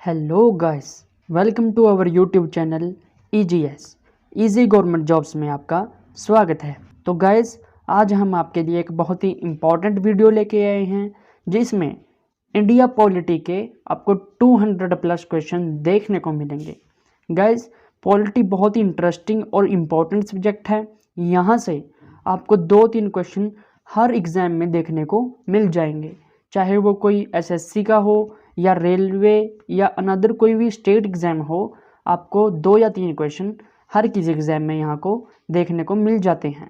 Hello guys, welcome to our YouTube channel EGS easy government jobs में आपका स्वागत है। तो गाइस, आज हम आपके लिए एक बहुत ही इम्पॉर्टेंट वीडियो लेके आए हैं जिसमें इंडिया पॉलिटी के आपको 200 प्लस क्वेश्चन देखने को मिलेंगे। गाइस, पॉलिटी बहुत ही इंटरेस्टिंग और इम्पॉर्टेंट सब्जेक्ट है। यहाँ से आपको 2-3 क्वेश्चन हर एग्ज़ाम में देखने को मिल जाएंगे, चाहे वो कोई SSC का हो या रेलवे या अनदर कोई भी स्टेट एग्ज़ाम हो। आपको 2 या 3 क्वेश्चन हर किसी एग्ज़ाम में यहाँ को देखने को मिल जाते हैं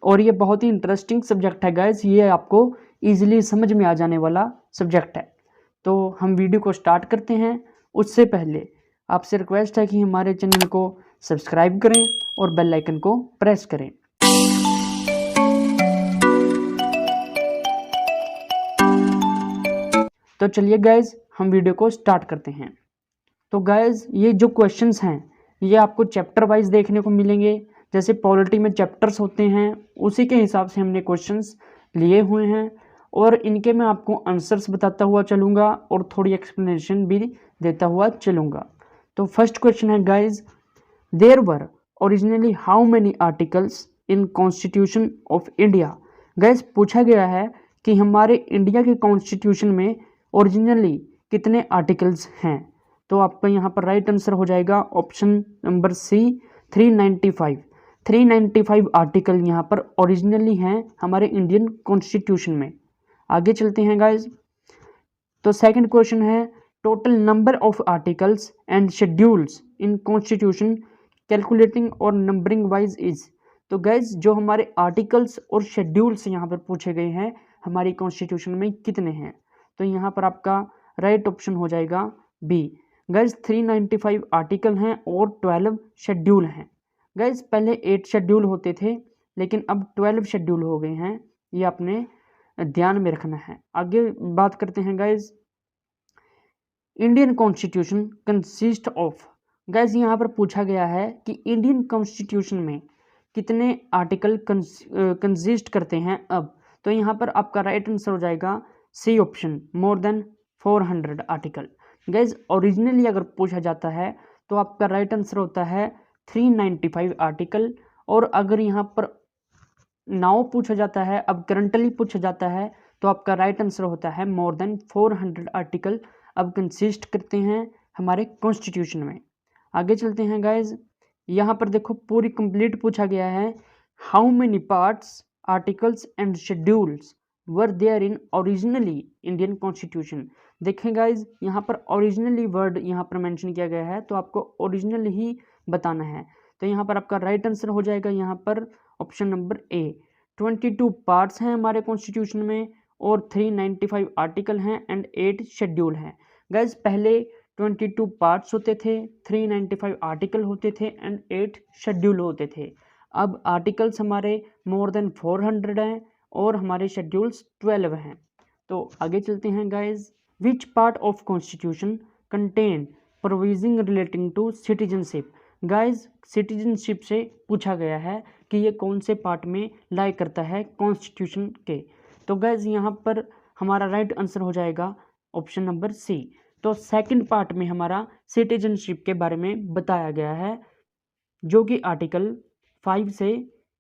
और ये बहुत ही इंटरेस्टिंग सब्जेक्ट है गाइस। ये आपको इजीली समझ में आ जाने वाला सब्जेक्ट है। तो हम वीडियो को स्टार्ट करते हैं। उससे पहले आपसे रिक्वेस्ट है कि हमारे चैनल को सब्सक्राइब करें और बेल आइकन को प्रेस करें। तो चलिए गाइज, हम वीडियो को स्टार्ट करते हैं। तो गाइज, ये जो क्वेश्चंस हैं ये आपको चैप्टर वाइज देखने को मिलेंगे। जैसे पॉलिटी में चैप्टर्स होते हैं उसी के हिसाब से हमने क्वेश्चंस लिए हुए हैं और इनके मैं आपको आंसर्स बताता हुआ चलूँगा और थोड़ी एक्सप्लेनेशन भी देता हुआ चलूँगा। तो फर्स्ट क्वेश्चन है guys, there were originally how many articles in constitution of India. Guys, पूछा गया है कि हमारे इंडिया के कॉन्स्टिट्यूशन में ओरिजिनली कितने आर्टिकल्स हैं। तो आपका यहाँ पर राइट आंसर हो जाएगा ऑप्शन नंबर सी, 395। 395 आर्टिकल यहाँ पर ओरिजिनली हैं हमारे इंडियन कॉन्स्टिट्यूशन में। आगे चलते हैं गाइज। तो सेकंड क्वेश्चन है, total number of articles and schedules in constitution calculating और नंबरिंग वाइज इज। तो गाइज, जो हमारे आर्टिकल्स और शेड्यूल्स यहाँ पर पूछे गए हैं हमारी कॉन्स्टिट्यूशन में कितने हैं, तो यहाँ पर आपका राइट ऑप्शन हो जाएगा बी। गाइज, 395 आर्टिकल हैं और 12 शेड्यूल हैं। गाइज, पहले 8 शेड्यूल होते थे लेकिन अब 12 शेड्यूल हो गए हैं, ये आपने ध्यान में रखना है। आगे बात करते हैं guys, Indian constitution consist of. Guys, यहाँ पर पूछा गया है कि इंडियन कॉन्स्टिट्यूशन में कितने आर्टिकल कंसिस्ट करते हैं अब। तो यहाँ पर आपका राइट आंसर हो जाएगा C option, more than 400 article. Guys, originally अगर पूछा जाता है तो आपका राइट आंसर होता है 395 आर्टिकल, और अगर यहाँ पर नाउ पूछा जाता है, अब करंटली पूछा जाता है, तो आपका राइट आंसर होता है मोर देन 400 आर्टिकल अब कंसिस्ट करते हैं हमारे कॉन्स्टिट्यूशन में। आगे चलते हैं गाइज, यहाँ पर देखो पूरी कंप्लीट पूछा गया है, how many parts articles and schedules were there in originally Indian constitution. देखें गाइज, यहाँ पर ओरिजिनली वर्ड यहाँ पर मेंशन किया गया है तो आपको ओरिजिनल ही बताना है। तो यहाँ पर आपका राइट आंसर हो जाएगा यहाँ पर ऑप्शन नंबर ए। 22 पार्ट्स हैं हमारे कॉन्स्टिट्यूशन में और 395 आर्टिकल हैं एंड 8 शेड्यूल हैं। गाइज, पहले 22 पार्ट्स होते थे, 395 आर्टिकल होते थे एंड 8 शेड्यूल होते थे। अब आर्टिकल्स हमारे मोर देन 400 हैं और हमारे शेड्यूल्स 12 हैं। तो आगे चलते हैं guys, which part of constitution contain provision relating to citizenship. Guys, citizenship से पूछा गया है कि ये कौन से पार्ट में लाई करता है कॉन्स्टिट्यूशन के। तो गाइज, यहाँ पर हमारा राइट आंसर हो जाएगा ऑप्शन नंबर सी। तो सेकंड पार्ट में हमारा सिटीजनशिप के बारे में बताया गया है जो कि आर्टिकल 5 से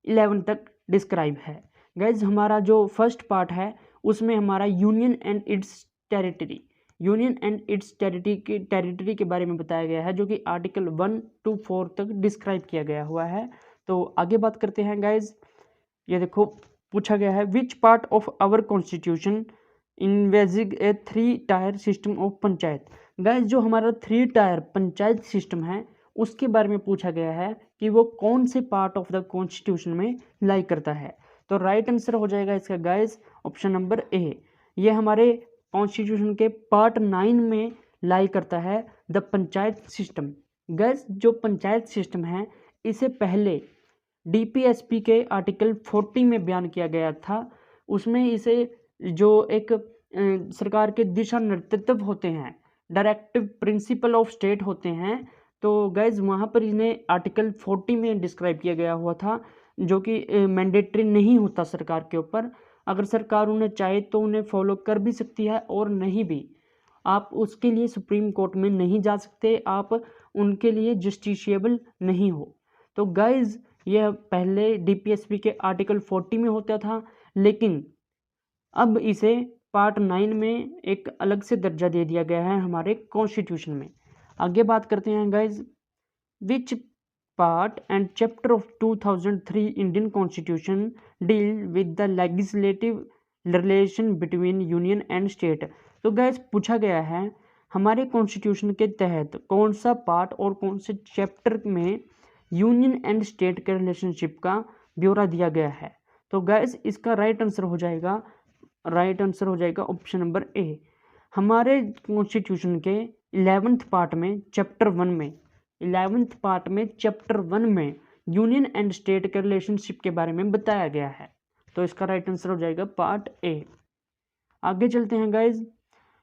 11 तक डिस्क्राइब है। गाइज, हमारा जो फर्स्ट पार्ट है उसमें हमारा union and it's territory, union and it's territory के बारे में बताया गया है जो कि आर्टिकल 1 to 4 तक डिस्क्राइब किया गया हुआ है। तो आगे बात करते हैं गाइज, ये देखो पूछा गया है, which part of our constitution envisages a 3 tier system of panchayat. Guys, जो हमारा 3 टायर पंचायत सिस्टम है उसके बारे में पूछा गया है कि वो कौन से पार्ट ऑफ द कॉन्स्टिट्यूशन में लाई करता है। तो राइट आंसर हो जाएगा इसका गाइज ऑप्शन नंबर ए। ये हमारे कॉन्स्टिट्यूशन के पार्ट 9 में लाई करता है द पंचायत सिस्टम। गाइज, जो पंचायत सिस्टम है इसे पहले DPSP के आर्टिकल 40 में बयान किया गया था। उसमें इसे जो एक सरकार के दिशा निर्देश होते हैं, डायरेक्टिव प्रिंसिपल ऑफ स्टेट होते हैं, तो गाइज वहाँ पर इन्हें आर्टिकल 40 में डिस्क्राइब किया गया हुआ था जो कि मैंडेटरी नहीं होता सरकार के ऊपर। अगर सरकार उन्हें चाहे तो उन्हें फॉलो कर भी सकती है और नहीं भी। आप उसके लिए सुप्रीम कोर्ट में नहीं जा सकते, आप उनके लिए जस्टिशिएबल नहीं हो। तो गाइज यह पहले डीपीएसपी के आर्टिकल 40 में होता था, लेकिन अब इसे पार्ट 9 में एक अलग से दर्जा दे दिया गया है हमारे कॉन्स्टिट्यूशन में। आगे बात करते हैं guys, which part and chapter of 2003 Indian constitution deal with the legislative relation between union and state. तो गाइज पूछा गया है हमारे कॉन्स्टिट्यूशन के तहत कौन सा पार्ट और कौन से चैप्टर में यूनियन एंड स्टेट के रिलेशनशिप का ब्यौरा दिया गया है। तो गाइज इसका राइट आंसर हो जाएगा ऑप्शन नंबर ए। हमारे कॉन्स्टिट्यूशन के 11th पार्ट में चैप्टर 1 में यूनियन एंड स्टेट के रिलेशनशिप के बारे में बताया गया है। तो इसका राइट आंसर हो जाएगा पार्ट ए। आगे चलते हैं guys,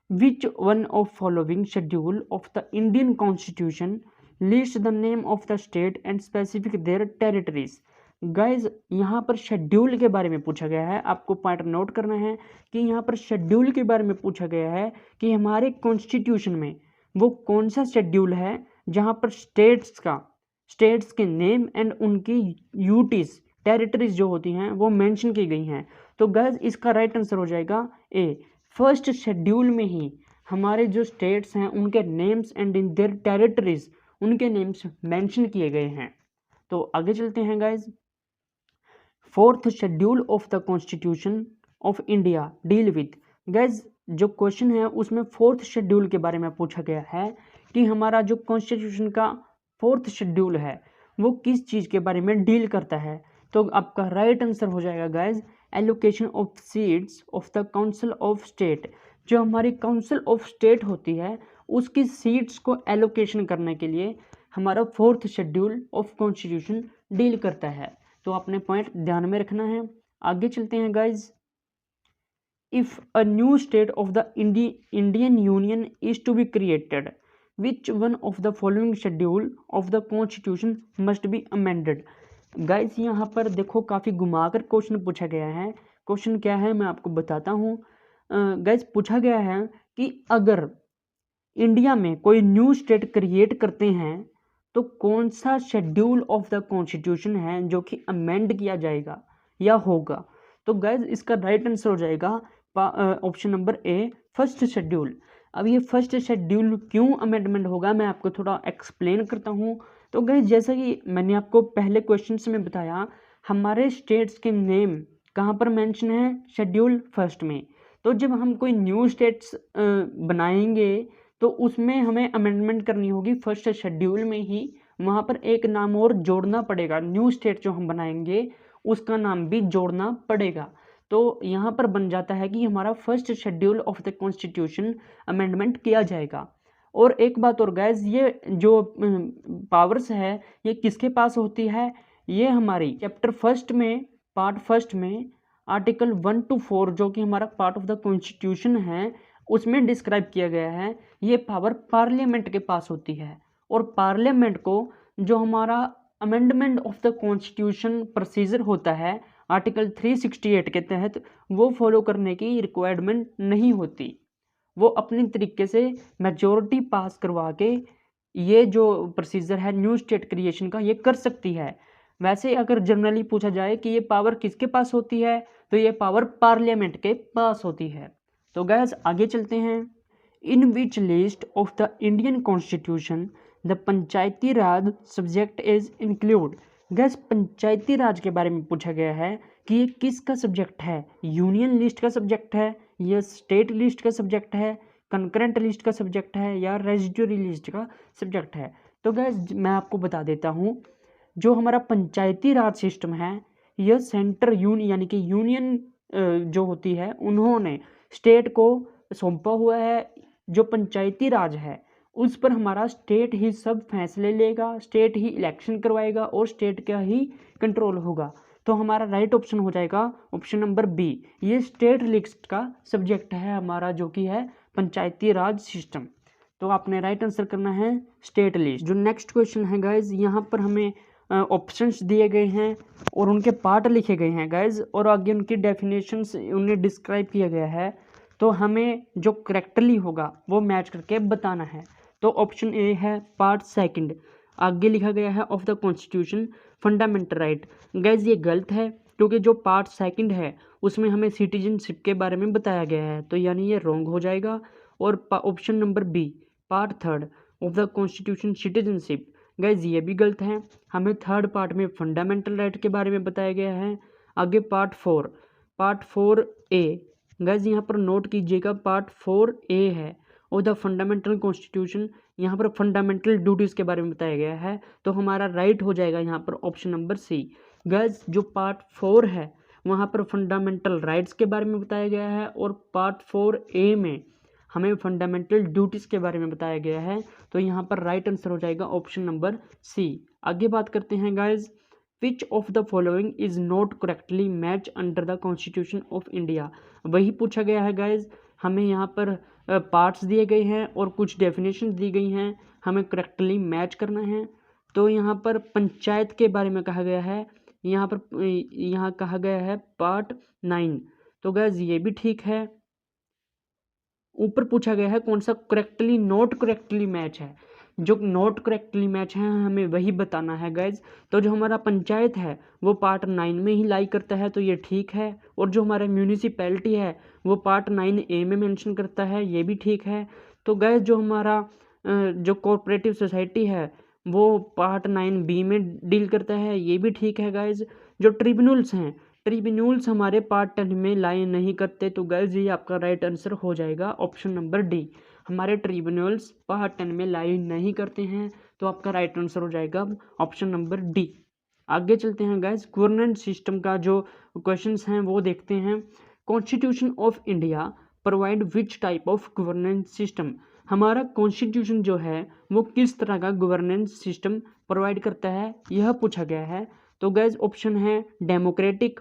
which one of following schedule of the Indian constitution list the name of the state and specific there territories. Guys यहाँ पर शेड्यूल के बारे में पूछा गया है, आपको पॉइंट नोट करना है कि यहाँ पर शेड्यूल के बारे में पूछा गया है कि हमारे कॉन्स्टिट्यूशन में वो कौन सा शेड्यूल है जहाँ पर स्टेट्स के नेम एंड उनकी यूटीज टेरिटरीज जो होती हैं वो मेंशन की गई हैं। तो गाइज इसका राइट आंसर हो जाएगा ए। फर्स्ट शेड्यूल में ही हमारे जो स्टेट्स हैं उनके names and in their territories उनके नेम्स मेंशन किए गए हैं। तो आगे चलते हैं guys, 4th schedule of the constitution of India deal with. Guys जो क्वेश्चन है उसमें 4th शेड्यूल के बारे में पूछा गया है कि हमारा जो कॉन्स्टिट्यूशन का 4th शेड्यूल है वो किस चीज़ के बारे में डील करता है। तो आपका राइट आंसर हो जाएगा guys allocation of seats of the council of state. जो हमारी काउंसिल ऑफ स्टेट होती है उसकी सीट्स को एलोकेशन करने के लिए हमारा 4th schedule of constitution deal करता है। तो आपने पॉइंट ध्यान में रखना है। आगे चलते हैं guys, if a new state of the Indian union is to be created which one of the following schedule of the constitution must be amended. Guys यहाँ पर देखो काफ़ी घुमाकर क्वेश्चन पूछा गया है। क्वेश्चन क्या है मैं आपको बताता हूँ। गाइज पूछा गया है कि अगर इंडिया में कोई न्यू स्टेट क्रिएट करते हैं तो कौन सा शेड्यूल ऑफ द कॉन्स्टिट्यूशन है जो कि अमेंड किया जाएगा या होगा। तो गाइज इसका राइट आंसर हो जाएगा ऑप्शन नंबर ए, फर्स्ट शेड्यूल। अब ये फर्स्ट शेड्यूल क्यों अमेंडमेंट होगा मैं आपको थोड़ा एक्सप्लेन करता हूँ। तो गाइज जैसा कि मैंने आपको पहले क्वेश्चन में बताया, हमारे स्टेट्स के नेम कहाँ पर मेंशन है, शेड्यूल फर्स्ट में। तो जब हम कोई न्यू स्टेट्स बनाएंगे तो उसमें हमें अमेंडमेंट करनी होगी फर्स्ट शेड्यूल में ही। वहाँ पर एक नाम और जोड़ना पड़ेगा, न्यू स्टेट जो हम बनाएंगे उसका नाम भी जोड़ना पड़ेगा। तो यहाँ पर बन जाता है कि हमारा first schedule of the constitution amendment किया जाएगा। और एक बात और गाइज, ये जो पावर्स है ये किसके पास होती है, ये हमारी चैप्टर फर्स्ट में पार्ट फर्स्ट में आर्टिकल 1 to 4 जो कि हमारा पार्ट ऑफ द कॉन्स्टिट्यूशन है उसमें डिस्क्राइब किया गया है। ये पावर पार्लियामेंट के पास होती है और पार्लियामेंट को जो हमारा amendment of the constitution procedure होता है आर्टिकल 368 के तहत वो फॉलो करने की रिक्वायरमेंट नहीं होती। वो अपने तरीके से मेजॉरिटी पास करवा के ये जो प्रोसीजर है न्यू स्टेट क्रिएशन का ये कर सकती है। वैसे अगर जनरली पूछा जाए कि ये पावर किसके पास होती है तो ये पावर पार्लियामेंट के पास होती है। तो गैस आगे चलते हैं, in which list of the Indian constitution the panchayati raj subject is include. Guys panchayati raj के बारे में पूछा गया है कि ये किसका सब्जेक्ट है, यूनियन लिस्ट का सब्जेक्ट है या स्टेट लिस्ट का सब्जेक्ट है, कंकरेंट लिस्ट का सब्जेक्ट है या रेजिडुअरी लिस्ट का सब्जेक्ट है। तो गैस मैं आपको बता देता हूँ, जो हमारा पंचायती राज सिस्टम है यह सेंटर यानी कि यूनियन जो होती है उन्होंने स्टेट को सौंपा हुआ है। जो पंचायती राज है उस पर हमारा स्टेट ही सब फैसले लेगा, स्टेट ही इलेक्शन करवाएगा और स्टेट का ही कंट्रोल होगा। तो हमारा राइट ऑप्शन हो जाएगा ऑप्शन नंबर बी, ये स्टेट लिस्ट का सब्जेक्ट है हमारा जो कि है पंचायती राज सिस्टम। तो आपने राइट आंसर करना है स्टेट लिस्ट। जो नेक्स्ट क्वेश्चन है गाइज, यहाँ पर हमें ऑप्शंस दिए गए हैं और उनके पार्ट लिखे गए हैं गाइज और आगे उनकी डेफिनेशंस उन्हें डिस्क्राइब किया गया है। तो हमें जो करेक्टली होगा वो मैच करके बताना है। तो ऑप्शन ए है पार्ट सेकंड। आगे लिखा गया है of the constitution fundamental right. Gas ये गलत है, क्योंकि जो पार्ट सेकंड है उसमें हमें सिटीजनशिप के बारे में बताया गया है, तो यानी ये रॉन्ग हो जाएगा। और option number B part third of the constitution citizenship, guys ये भी गलत है। हमें थर्ड पार्ट में फंडामेंटल राइट के बारे में बताया गया है। आगे पार्ट फोर ए, गैस यहाँ पर नोट कीजिएगा पार्ट 4A है और द फंडामेंटल कॉन्स्टिट्यूशन, यहाँ पर फंडामेंटल ड्यूटीज़ के बारे में बताया गया है, तो हमारा राइट हो जाएगा यहाँ पर ऑप्शन नंबर सी। गैस जो पार्ट 4 है वहाँ पर फंडामेंटल राइट्स के बारे में बताया गया है और पार्ट 4A में हमें फंडामेंटल ड्यूटीज़ के बारे में बताया गया है, तो यहाँ पर राइट आंसर हो जाएगा ऑप्शन नंबर सी। आगे बात करते हैं guys, which of the following is not correctly match under the constitution of India. वही पूछा गया है गाइज, हमें यहाँ पर पार्ट्स दिए गए हैं और कुछ डेफिनेशन दी गई हैं, हमें करेक्टली मैच करना है। तो यहाँ पर पंचायत के बारे में कहा गया है, यहाँ कहा गया है पार्ट 9, तो गाइज ये भी ठीक है। ऊपर पूछा गया है कौन सा करेक्टली नॉट करेक्टली मैच है, जो नॉट करेक्टली मैच है हमें वही बताना है गाइज। तो जो हमारा पंचायत है वो पार्ट 9 में ही लाई करता है, तो ये ठीक है। और जो हमारा म्यूनिसिपैलिटी है वो पार्ट 9A में मेंशन करता है, ये भी ठीक है। तो गाइज जो हमारा जो कोऑपरेटिव सोसाइटी है वो पार्ट 9B में डील करता है, ये भी ठीक है गाइज। जो ट्रिब्यूनल्स हैं, ट्रिब्यूनल्स हमारे पार्ट 10 में लाई नहीं करते, तो गाइज ये आपका राइट आंसर हो जाएगा ऑप्शन नंबर डी। हमारे ट्रिब्यूनल्स पार्ट 10 में लाई नहीं करते हैं, तो आपका राइट आंसर हो जाएगा ऑप्शन नंबर डी। आगे चलते हैं गाइज, गवर्नेंस सिस्टम का जो क्वेश्चंस हैं वो देखते हैं। Constitution of India provide which type of governance system. हमारा कॉन्स्टिट्यूशन जो है वो किस तरह का गवर्नेंस सिस्टम प्रोवाइड करता है, यह पूछा गया है। तो गाइज ऑप्शन है डेमोक्रेटिक,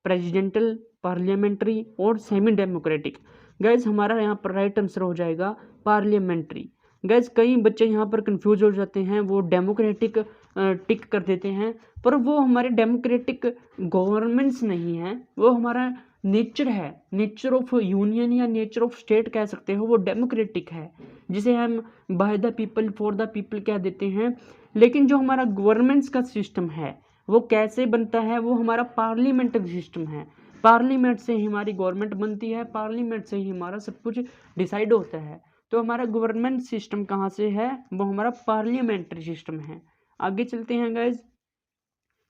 प्रेसिडेंटल, पार्लियामेंट्री और सेमी डेमोक्रेटिक। गैस हमारा यहाँ पर राइट आंसर हो जाएगा पार्लियामेंट्री। गैस कई बच्चे यहाँ पर कंफ्यूज हो जाते हैं, वो डेमोक्रेटिक टिक कर देते हैं, पर वो हमारे डेमोक्रेटिक गवर्नमेंट्स नहीं है, वो हमारा नेचर है, नेचर ऑफ यूनियन या नेचर ऑफ स्टेट कह सकते हो, वो डेमोक्रेटिक है, जिसे हम by the people for the people कह देते हैं। लेकिन जो हमारा गवर्नमेंट्स का सिस्टम है वो कैसे बनता है, वो हमारा पार्लियामेंट्री सिस्टम है। पार्लियामेंट से ही हमारी गवर्नमेंट बनती है, पार्लियामेंट से ही हमारा सब कुछ डिसाइड होता है। तो हमारा गवर्नमेंट सिस्टम कहाँ से है, वो हमारा पार्लियामेंट्री सिस्टम है। आगे चलते हैं guys,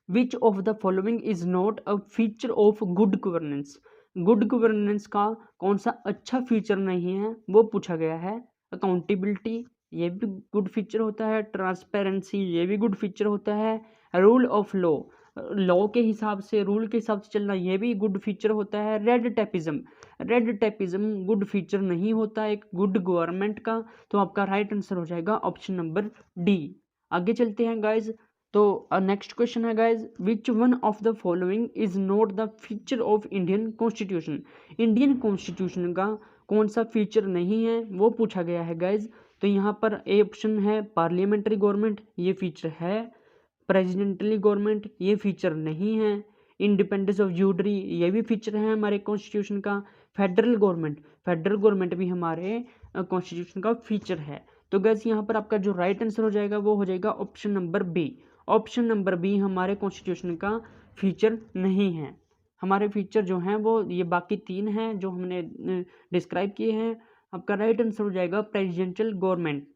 which of the following is not a feature of good governance. Good governance का कौन सा अच्छा फीचर नहीं है, वो पूछा गया है। अकाउंटेबिलिटी, ये भी गुड फीचर होता है। ट्रांसपेरेंसी, ये भी गुड फीचर होता है। रूल ऑफ लॉ के हिसाब से, रूल के हिसाब से चलना, ये भी गुड फीचर होता है। रेड टेपिज्म गुड फीचर नहीं होता एक गुड गवर्नमेंट का, तो आपका राइट आंसर हो जाएगा ऑप्शन नंबर डी। आगे चलते हैं गाइज, तो नेक्स्ट क्वेश्चन है guys, which one of the following is not the feature of Indian constitution. Indian constitution का कौन सा फीचर नहीं है, वो पूछा गया है गाइज। तो यहाँ पर ए ऑप्शन है पार्लियामेंट्री गवर्नमेंट, ये फीचर है। प्रेसिडेंटली गवर्नमेंट, ये फीचर नहीं है। इंडिपेंडेंस ऑफ ज्यूडरी, ये भी फीचर है हमारे कॉन्स्टिट्यूशन का। फेडरल गवर्नमेंट भी हमारे कॉन्स्टिट्यूशन का फीचर है। तो गैस यहाँ पर आपका जो राइट आंसर हो जाएगा वो हो जाएगा option number B. Option number B हमारे कॉन्स्टिट्यूशन का फीचर नहीं है। हमारे फीचर जो हैं वो ये बाकी 3 हैं जो हमने डिस्क्राइब किए हैं। आपका राइट आंसर हो जाएगा प्रेसिडेंशियल गवर्नमेंट।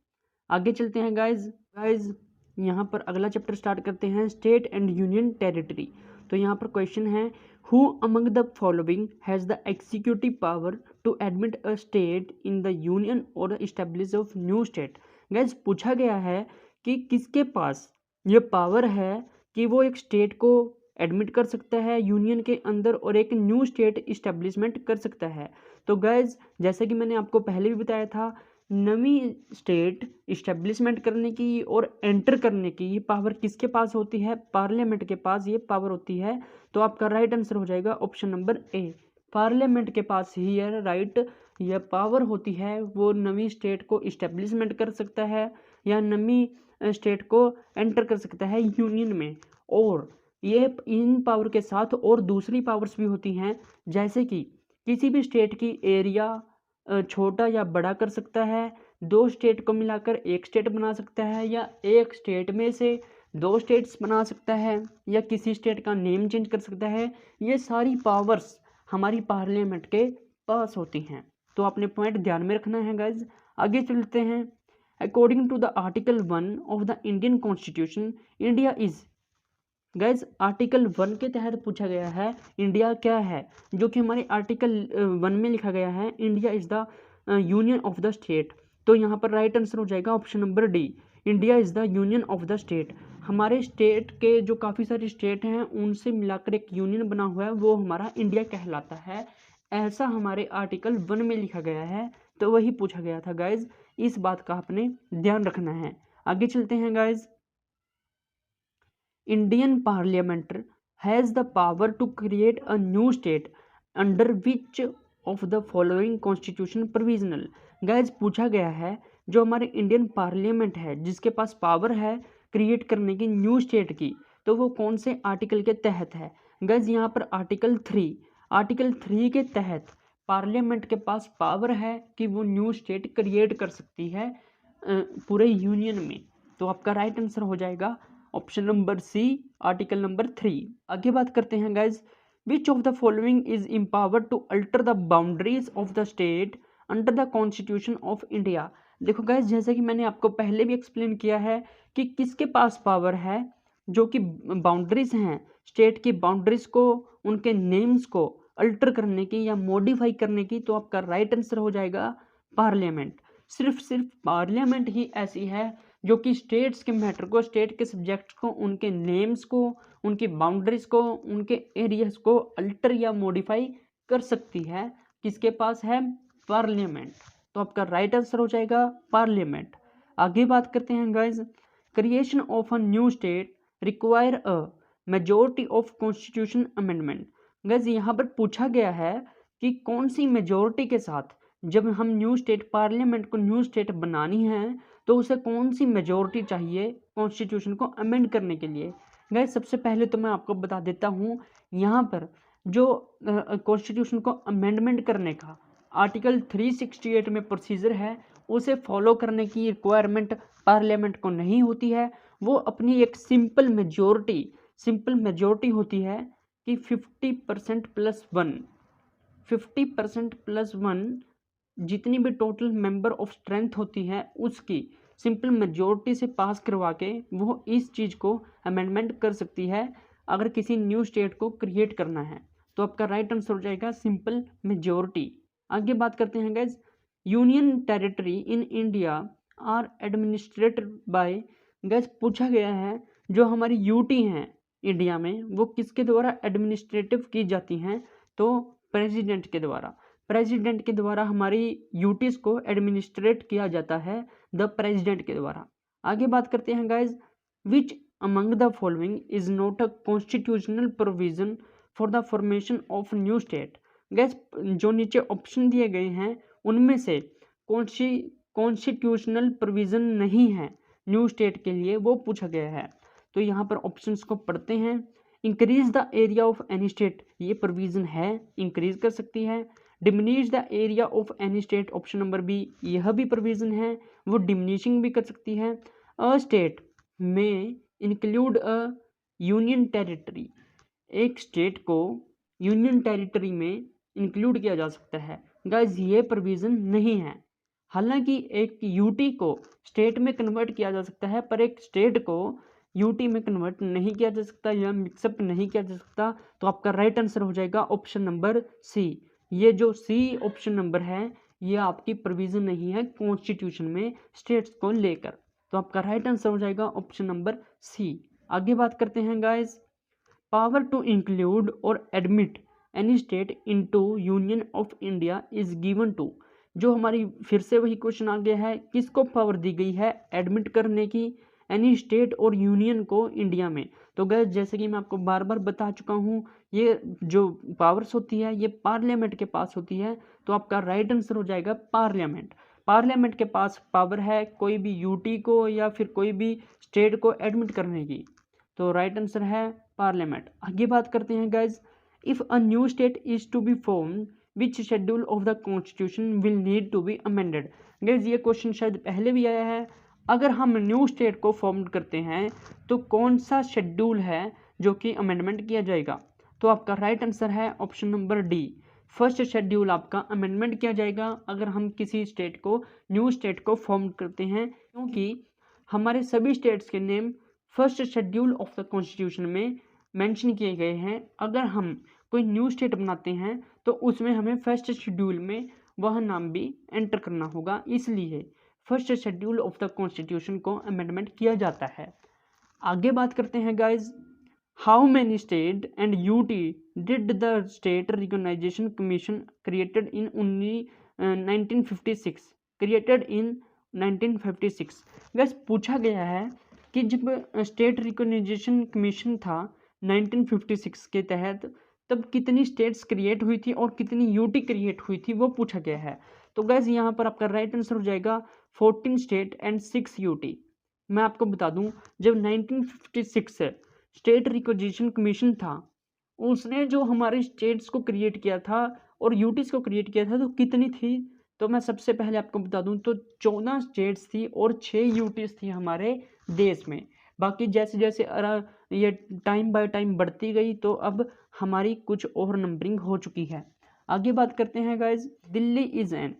आगे चलते हैं गाइज यहाँ पर अगला चैप्टर स्टार्ट करते हैं, स्टेट एंड यूनियन टेरिटरी। तो यहाँ पर क्वेश्चन है, who among the following has the executive power to admit a state in the union or establish of new state. Guys पूछा गया है कि किसके पास ये पावर है कि वो एक स्टेट को एडमिट कर सकता है यूनियन के अंदर और एक न्यू स्टेट इस्टेब्लिशमेंट कर सकता है। तो गाइज जैसे कि मैंने आपको पहले भी बताया था, नवी स्टेट इस्टेब्लिशमेंट करने की और एंटर करने की ये पावर किसके पास होती है, पार्लियामेंट के पास ये पावर होती है। तो आपका राइट आंसर हो जाएगा ऑप्शन नंबर ए, पार्लियामेंट के पास ही यह राइट, यह पावर होती है, वो नवी स्टेट को इस्टेब्लिशमेंट कर सकता है या नवी स्टेट को एंटर कर सकता है यूनियन में। और ये इन पावर के साथ और दूसरी पावर्स भी होती हैं, जैसे कि किसी भी स्टेट की एरिया छोटा या बड़ा कर सकता है, दो स्टेट को मिलाकर एक स्टेट बना सकता है, या एक स्टेट में से दो स्टेट्स बना सकता है, या किसी स्टेट का नेम चेंज कर सकता है। ये सारी पावर्स हमारी पार्लियामेंट के पास होती हैं। तो आपने पॉइंट ध्यान में रखना है गाइज। आगे चलते हैं। According to the article 1 of the Indian constitution, India is, guys article 1 के तहत पूछा गया है इंडिया क्या है, जो कि हमारे आर्टिकल 1 में लिखा गया है India is the union of the state. तो यहाँ पर राइट आंसर हो जाएगा option number D, India is the union of the state. हमारे स्टेट के जो काफ़ी सारे स्टेट हैं उनसे मिलाकर एक यूनियन बना हुआ है, वो हमारा इंडिया कहलाता है। ऐसा हमारे आर्टिकल 1 में लिखा गया है, तो वही पूछा गया था गाइज। इस बात का आपने ध्यान रखना है। आगे चलते हैं guys. Indian parliament has the power to create a new state under which of the following constitution provisional. Guys पूछा गया है जो हमारे इंडियन पार्लियामेंट है जिसके पास पावर है क्रिएट करने की न्यू स्टेट की, तो वो कौन से आर्टिकल के तहत है। गाइज यहाँ पर आर्टिकल 3 के तहत पार्लियामेंट के पास पावर है कि वो न्यू स्टेट क्रिएट कर सकती है पूरे यूनियन में। तो आपका राइट आंसर हो जाएगा option number C, article number 3। आगे बात करते हैं guys. Which of the following is empowered to alter the boundaries of the state under the constitution of India. देखो गाइज, जैसे कि मैंने आपको पहले भी एक्सप्लेन किया है कि किसके पास पावर है जो कि बाउंड्रीज हैं स्टेट की, बाउंड्रीज को, उनके नेम्स को अल्टर करने की या मॉडिफाई करने की। तो आपका राइट आंसर हो जाएगा पार्लियामेंट। सिर्फ पार्लियामेंट ही ऐसी है जो कि स्टेट्स के मैटर को, स्टेट के सब्जेक्ट्स को, उनके नेम्स को, उनकी बाउंड्रीज को, उनके एरियाज को अल्टर या मॉडिफाई कर सकती है। किसके पास है? पार्लियामेंट। तो आपका राइट आंसर हो जाएगा पार्लियामेंट। आगे बात करते हैं guys. Creation of a new state require a majority of constitution amendment. Guys यहाँ पर पूछा गया है कि कौन सी मेजोरिटी के साथ जब हम न्यू स्टेट, पार्लियामेंट को न्यू स्टेट बनानी है तो उसे कौन सी मेजोरिटी चाहिए कॉन्स्टिट्यूशन को अमेंड करने के लिए। गाइस सबसे पहले तो मैं आपको बता देता हूँ यहाँ पर जो कॉन्स्टिट्यूशन को अमेंडमेंट करने का आर्टिकल 368 में प्रोसीजर है उसे फॉलो करने की रिक्वायरमेंट पार्लियामेंट को नहीं होती है। वो अपनी एक सिंपल मेजोरिटी होती है कि 50% प्लस वन जितनी भी टोटल मेंबर ऑफ स्ट्रेंथ होती है उसकी सिंपल मेजोरिटी से पास करवा के वो इस चीज़ को अमेंडमेंट कर सकती है अगर किसी न्यू स्टेट को क्रिएट करना है। तो आपका राइट आंसर हो जाएगा सिंपल मेजोरिटी। आगे बात करते हैं guys. Union territory in India are administered by. Guys पूछा गया है जो हमारी यूटी हैं इंडिया में वो किसके द्वारा एडमिनिस्ट्रेटिव की जाती हैं, तो प्रेसिडेंट के द्वारा हमारी यूटीज को एडमिनिस्ट्रेट किया जाता है द प्रेसिडेंट के द्वारा। आगे बात करते हैं guys. Which among the following is not a constitutional provision for the formation of new state. Guys जो नीचे ऑप्शन दिए गए हैं उनमें से कॉन्स्टिट्यूशनल प्रोविजन नहीं है न्यू स्टेट के लिए, वो पूछा गया है। तो यहाँ पर ऑप्शंस को पढ़ते हैं। Increase the area of any state, ये प्रोविजन है, इंक्रीज कर सकती है। Diminish the area of any state, option number B, यह भी प्रोविजन है, वो डिमिनिशिंग भी कर सकती है। अ स्टेट में इंक्लूड अ यूनियन टेरिटरी, एक स्टेट को यूनियन टेरिटरी में इंक्लूड किया जा सकता है। गाइज ये प्रोविजन नहीं है। हालांकि एक यूटी को स्टेट में कन्वर्ट किया जा सकता है पर एक स्टेट को यूटी में कन्वर्ट नहीं किया जा सकता या मिक्सअप नहीं किया जा सकता। तो आपका राइट आंसर हो जाएगा ऑप्शन नंबर सी। ये जो सी ऑप्शन नंबर है ये आपकी प्रोविजन नहीं है कॉन्स्टिट्यूशन में स्टेट्स को लेकर। तो आपका राइट आंसर हो जाएगा ऑप्शन नंबर सी। आगे बात करते हैं गाइस। पावर टू इंक्लूड और admit any state into union of India is given to. जो हमारी फिर से वही क्वेश्चन आ गया है, किसको पावर दी गई है एडमिट करने की एनी स्टेट और यूनियन को इंडिया में। तो गाइस जैसे कि मैं आपको बार बार बता चुका हूँ ये जो पावर्स होती है ये पार्लियामेंट के पास होती है। तो आपका राइट आंसर हो जाएगा पार्लियामेंट के पास पावर है कोई भी यूटी को या फिर कोई भी स्टेट को एडमिट करने की। तो राइट आंसर है पार्लियामेंट। आगे बात करते हैं guys. If a new state is to be form which schedule of the constitution will need to be amended. Guys ये क्वेश्चन शायद पहले भी आया है। अगर हम न्यू स्टेट को फॉर्म करते हैं तो कौन सा शेड्यूल है जो कि अमेंडमेंट किया जाएगा? तो आपका राइट आंसर है option number D, first schedule आपका अमेंडमेंट किया जाएगा अगर हम किसी स्टेट को न्यू स्टेट को फॉर्म करते हैं, क्योंकि हमारे सभी स्टेट्स के name first schedule of the constitution में मेंशन किए गए हैं। अगर हम कोई न्यू स्टेट बनाते हैं तो उसमें हमें फर्स्ट शेड्यूल में वह नाम भी एंटर करना होगा, इसलिए first schedule of the constitution को अमेंडमेंट किया जाता है। आगे बात करते हैं guys, how many state and UT did the state recognisation commission created in 1956 created in 1956। Guys पूछा गया है कि जब स्टेट रिकॉग्नाइजेशन कमीशन था 1956 के तहत तब कितनी स्टेट्स क्रिएट हुई थी और कितनी यूटी क्रिएट हुई थी वो पूछा गया है। तो गैस यहाँ पर आपका राइट आंसर हो जाएगा 14 स्टेट एंड 6 यूटी। मैं आपको बता दूं जब 1956 स्टेट रिकॉग्निशन कमीशन था उसने जो हमारे स्टेट्स को क्रिएट किया था और यूटीज को क्रिएट किया था तो कितनी थी, तो मैं सबसे पहले आपको बता दूं तो 14 स्टेट्स थी और 6 यूटीज थी हमारे देश में। बाकी जैसे जैसे ये टाइम बाय टाइम बढ़ती गई तो अब हमारी कुछ और नंबरिंग हो चुकी है। आगे बात करते हैं guys, Delhi is an,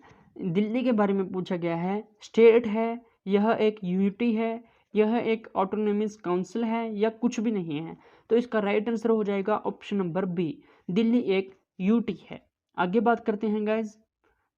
Delhi के बारे में पूछा गया है, स्टेट है, यह एक यूनिटी है, यह एक ऑटोनॉमस काउंसिल है या कुछ भी नहीं है? तो इसका राइट आंसर हो जाएगा ऑप्शन नंबर बी, दिल्ली एक यूटी है। आगे बात करते हैं guys,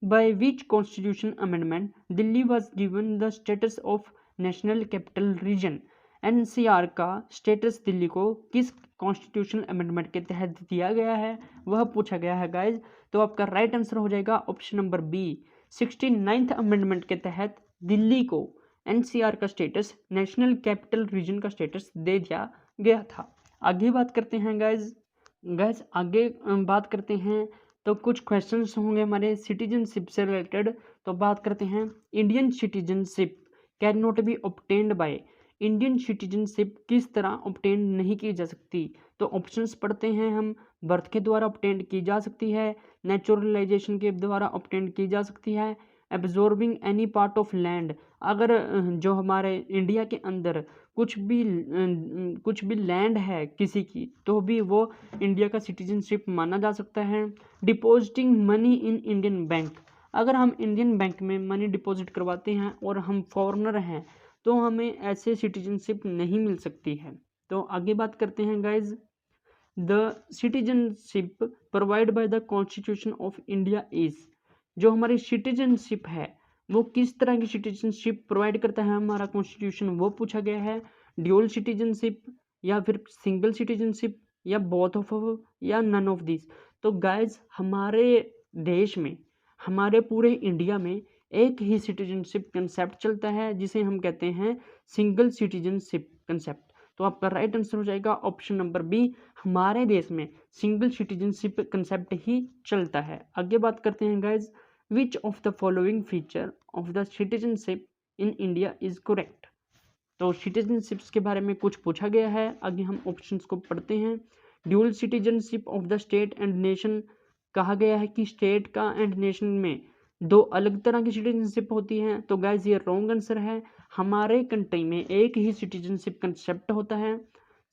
by which constitution amendment Delhi was given the status of national capital region. NCR का स्टेटस दिल्ली को किस कॉन्स्टिट्यूशनल अमेंडमेंट के तहत दिया गया है वह पूछा गया है गाइज। तो आपका राइट आंसर हो जाएगा option number B, 69th amendment के तहत दिल्ली को एनसीआर का स्टेटस नेशनल कैपिटल रीजन का स्टेटस दे दिया गया था। आगे बात करते हैं गाइज आगे बात करते हैं तो कुछ क्वेश्चंस होंगे हमारे सिटीजनशिप से रिलेटेड। तो बात करते हैं, Indian citizenship can not be obtained by, Indian citizenship किस तरह ऑब्टेन नहीं की जा सकती? तो ऑप्शंस पढ़ते हैं हम, बर्थ के द्वारा ऑब्टेन की जा सकती है, नेचुरलाइजेशन के द्वारा ऑब्टेन की जा सकती है, absorbing any part of land, अगर जो हमारे इंडिया के अंदर कुछ भी लैंड है किसी की तो भी वो इंडिया का सिटीजनशिप माना जा सकता है, depositing money in Indian bank, अगर हम इंडियन बैंक में मनी डिपॉजिट करवाते हैं और हम फॉरेनर हैं तो हमें ऐसे सिटीजनशिप नहीं मिल सकती है। तो आगे बात करते हैं guys, the citizenship provide by the constitution of India is, जो हमारी सिटीजनशिप है वो किस तरह की सिटीजनशिप प्रोवाइड करता है हमारा कॉन्स्टिट्यूशन वो पूछा गया है, ड्यूल सिटीजनशिप या फिर सिंगल सिटीजनशिप या बोथ ऑफ या नन ऑफ दिस। तो गाइज हमारे देश में हमारे पूरे इंडिया में एक ही सिटीजनशिप कंसेप्ट चलता है जिसे हम कहते हैं सिंगल सिटीजनशिप कंसेप्ट। तो आपका राइट आंसर हो जाएगा ऑप्शन नंबर बी, हमारे देश में सिंगल सिटीजनशिप कंसेप्ट ही चलता है। आगे बात करते हैं guys, which of the following feature of the citizenship in India is correct. तो सिटीजनशिप्स के बारे में कुछ पूछा गया है, आगे हम ऑप्शंस को पढ़ते हैं। Dual citizenship of the state and nation, कहा गया है कि स्टेट का एंड नेशन में दो अलग तरह की सिटीजनशिप होती है। तो गाइज ये रॉन्ग आंसर है, हमारे कंट्री में एक ही सिटीजनशिप कंसेप्ट होता है।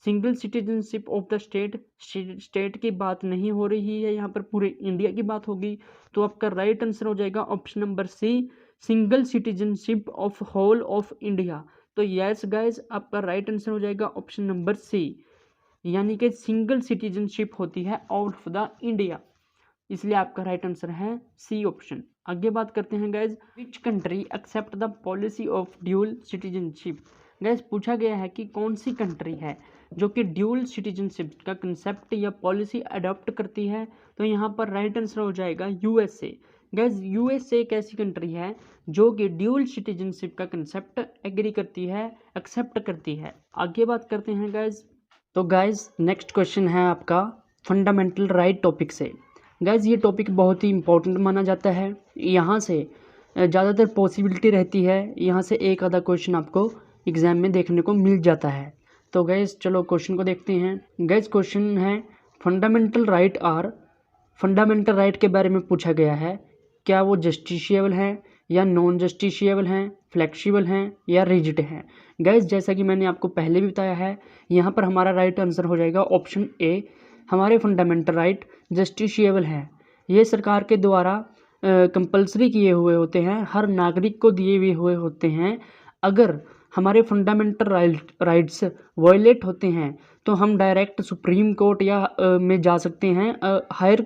Single citizenship of the state, state की बात नहीं हो रही है यहाँ पर, पूरे इंडिया की बात होगी। तो आपका राइट आंसर हो जाएगा option number C, single citizenship of whole of India. तो यस गाइज आपका राइट आंसर हो जाएगा ऑप्शन नंबर सी, यानी कि सिंगल सिटीजनशिप होती है ऑल ऑफ द इंडिया, इसलिए आपका राइट आंसर है सी ऑप्शन। आगे बात करते हैं guys, which country accept the policy of dual citizenship. Guys पूछा गया है कि कौन सी कंट्री है जो कि ड्यूल सिटीजनशिप का कंसेप्ट या पॉलिसी अडॉप्ट करती है। तो यहाँ पर राइट आंसर हो जाएगा यूएसए। गाइज यूएसए एक ऐसी कंट्री है जो कि ड्यूल सिटीजनशिप का कंसेप्ट एग्री करती है, एक्सेप्ट करती है। आगे बात करते हैं गाइज, तो गाइज नेक्स्ट क्वेश्चन है आपका फंडामेंटल राइट टॉपिक से। गाइज ये टॉपिक बहुत ही इंपॉर्टेंट माना जाता है, यहाँ से ज़्यादातर पॉसिबिलिटी रहती है, यहाँ से एक आधा क्वेश्चन आपको एग्जाम में देखने को मिल जाता है। तो गाइज चलो क्वेश्चन को देखते हैं। गाइज क्वेश्चन है, fundamental right are fundamental right के बारे में पूछा गया है, क्या वो जस्टिशिएबल हैं या नॉन जस्टिशिएबल हैं, फ्लेक्सिबल हैं या रिजिड हैं। गाइस जैसा कि मैंने आपको पहले भी बताया है, यहाँ पर हमारा राइट आंसर हो जाएगा ऑप्शन ए। हमारे फंडामेंटल राइट जस्टिशिएबल हैं। ये सरकार के द्वारा कंपल्सरी किए हुए होते हैं, हर नागरिक को दिए हुए होते हैं। अगर हमारे फंडामेंटल राइट्स वायलेट होते हैं तो हम डायरेक्ट सुप्रीम कोर्ट या में जा सकते हैं, हाई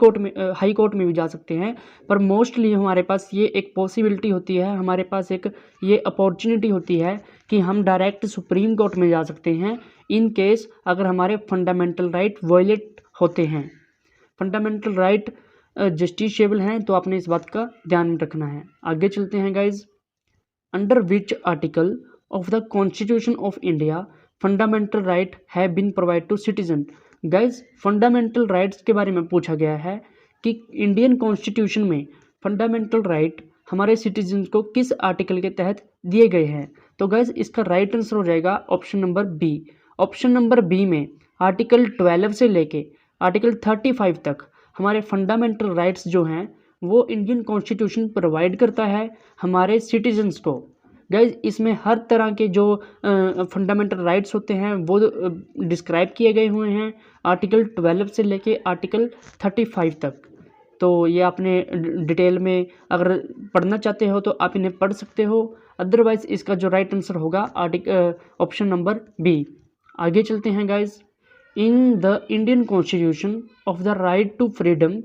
कोर्ट में भी जा सकते हैं। पर मोस्टली हमारे पास ये एक पॉसिबिलिटी होती है, हमारे पास एक ये अपॉर्चुनिटी होती है कि हम डायरेक्ट सुप्रीम कोर्ट में जा सकते हैं इन केस अगर हमारे फंडामेंटल राइट वायलेट होते हैं। फंडामेंटल राइट जस्टिशिएबल हैं, तो आपने इस बात का ध्यान रखना है। आगे चलते हैं guys. Under which article of the constitution of India fundamental right have been provide to citizen. Guys fundamental rights के बारे में पूछा गया है कि इंडियन कॉन्स्टिट्यूशन में फंडामेंटल राइट हमारे सिटीजन को किस आर्टिकल के तहत दिए गए हैं। तो गाइज इसका राइट आंसर हो जाएगा option number B. Option number B में आर्टिकल 12 से लेके आर्टिकल 35 तक हमारे फंडामेंटल राइट्स जो हैं वो इंडियन कॉन्स्टिट्यूशन प्रोवाइड करता है हमारे सिटीजन्स को। गाइज इसमें हर तरह के जो फंडामेंटल राइट्स होते हैं वो डिस्क्राइब किए गए हुए हैं आर्टिकल 12 से लेके आर्टिकल 35 तक। तो ये आपने डिटेल में अगर पढ़ना चाहते हो तो आप इन्हें पढ़ सकते हो, अदरवाइज इसका जो राइट आंसर होगा ऑप्शन नंबर बी। आगे चलते हैं guys. In the Indian constitution of the right to freedom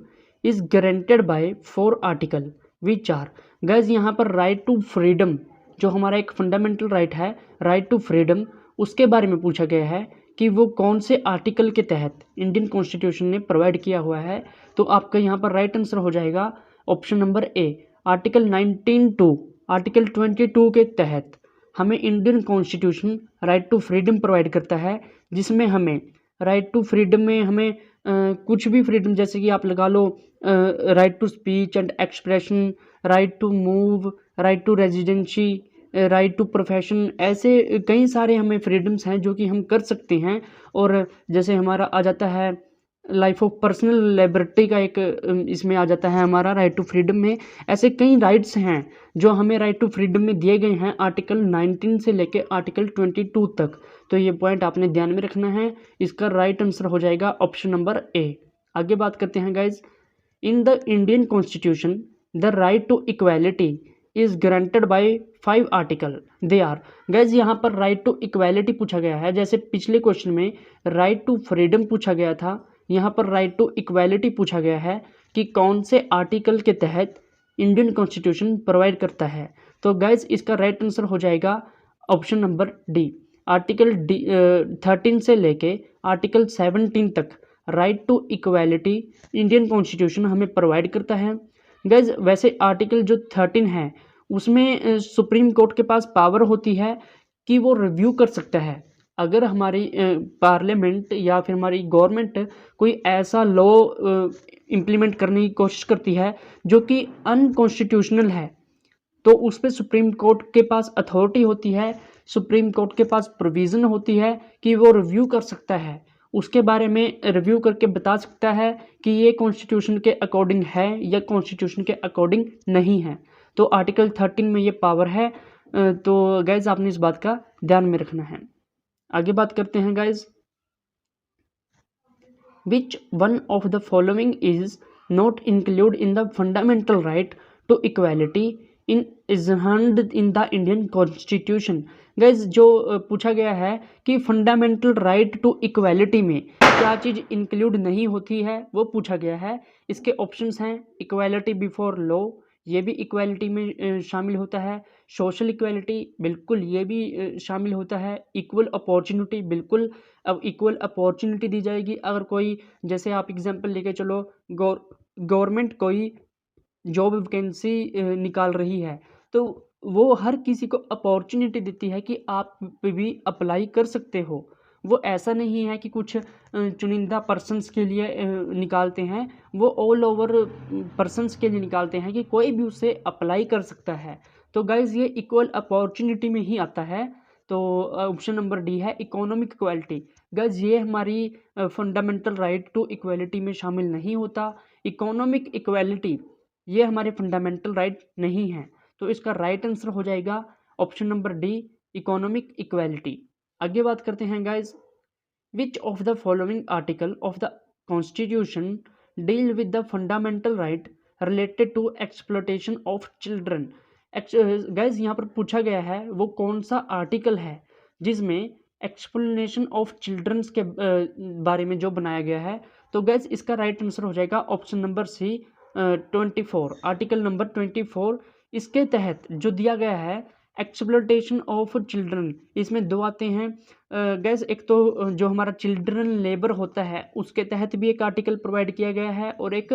is guaranteed by 4 article which are. Guys यहाँ पर राइट टू फ्रीडम जो हमारा एक फंडामेंटल राइट है, राइट टू फ्रीडम, उसके बारे में पूछा गया है कि वो कौन से आर्टिकल के तहत इंडियन कॉन्स्टिट्यूशन ने प्रोवाइड किया हुआ है। तो आपका यहाँ पर राइट आंसर हो जाएगा option number A, article 19(2) article 22 के तहत हमें Indian constitution right to freedom provide करता है, जिसमें हमें राइट टू फ्रीडम में हमें कुछ भी फ्रीडम, जैसे कि आप लगा लो right to speech and expression, right to move, right to residency, right to profession, ऐसे कई सारे हमें फ्रीडम्स हैं जो कि हम कर सकते हैं। और जैसे हमारा आ जाता है लाइफ ऑफ पर्सनल लिबर्टी का एक इसमें आ जाता है हमारा राइट टू फ्रीडम में। ऐसे कई राइट्स हैं जो हमें राइट टू फ्रीडम में दिए गए हैं आर्टिकल 19 से लेके आर्टिकल 22 तक। तो ये पॉइंट आपने ध्यान में रखना है। इसका राइट आंसर हो जाएगा ऑप्शन नंबर ए। आगे बात करते हैं guys. In the Indian constitution the right to equality is granted by 5 article they are. Guys यहाँ पर राइट टू इक्वालिटी पूछा गया है, जैसे पिछले क्वेश्चन में राइट टू फ्रीडम पूछा गया था, यहाँ पर राइट टू इक्वालिटी पूछा गया है कि कौन से आर्टिकल के तहत इंडियन कॉन्स्टिट्यूशन प्रोवाइड करता है। तो गाइज इसका राइट आंसर हो जाएगा ऑप्शन नंबर डी, आर्टिकल 13 से लेके आर्टिकल 17 तक right to equality Indian constitution हमें प्रोवाइड करता है। गाइज वैसे आर्टिकल जो 13 है उसमें सुप्रीम कोर्ट के पास पावर होती है कि वो रिव्यू कर सकता है अगर हमारी पार्लियामेंट या फिर हमारी गवर्नमेंट कोई ऐसा लॉ इम्प्लीमेंट करने की कोशिश करती है जो कि अनकॉन्स्टिट्यूशनल है, तो उस पर सुप्रीम कोर्ट के पास अथॉरिटी होती है, सुप्रीम कोर्ट के पास प्रोविज़न होती है कि वो रिव्यू कर सकता है, उसके बारे में रिव्यू करके बता सकता है कि ये कॉन्स्टिट्यूशन के अकॉर्डिंग है या कॉन्स्टिट्यूशन के अकॉर्डिंग नहीं है। तो आर्टिकल 13 में ये पावर है। तो गाइज आपने इस बात का ध्यान में रखना है। आगे बात करते हैं guys. Which one of the following is not include in the fundamental right to equality in इजहर्ड in the Indian constitution. Guys जो पूछा गया है कि फंडामेंटल राइट टू इक्वालिटी में क्या चीज़ इंक्लूड नहीं होती है वो पूछा गया है। इसके ऑप्शंस हैं इक्वालिटी बिफोर लॉ, ये भी इक्वालिटी में शामिल होता है। सोशल इक्वालिटी, बिल्कुल ये भी शामिल होता है। इक्वल अपॉर्चुनिटी, बिल्कुल अब इक्वल अपॉर्चुनिटी दी जाएगी अगर कोई, जैसे आप एग्जांपल लेके चलो, गवर्नमेंट कोई जॉब वैकेंसी निकाल रही है तो वो हर किसी को अपॉर्चुनिटी देती है कि आप भी अप्लाई कर सकते हो। वो ऐसा नहीं है कि कुछ चुनिंदा पर्सन्स के लिए निकालते हैं, वो ऑल ओवर पर्सन्स के लिए निकालते हैं कि कोई भी उससे अप्लाई कर सकता है। तो गाइज ये इक्वल अपॉर्चुनिटी में ही आता है। तो ऑप्शन नंबर डी है इकोनॉमिक इक्वालिटी। गाइज ये हमारी फंडामेंटल राइट टू इक्वालिटी में शामिल नहीं होता। इकोनॉमिक इक्वालिटी ये हमारे फंडामेंटल राइट नहीं है, तो इसका राइट आंसर हो जाएगा option number D, economic equality. आगे बात करते हैं guys, which of the following article of the constitution deal with the fundamental right related to exploitation of children. Guys यहाँ पर पूछा गया है वो कौन सा आर्टिकल है जिसमें एक्सप्लेनेशन ऑफ चिल्ड्रंस के बारे में जो बनाया गया है। तो गाइज इसका राइट आंसर हो जाएगा option number C 24, article number 24। इसके तहत जो दिया गया है एक्सप्लोटेशन ऑफ चिल्ड्रन, इसमें दो आते हैं गैस, एक तो जो हमारा चिल्ड्रन लेबर होता है उसके तहत भी एक आर्टिकल प्रोवाइड किया गया है, और एक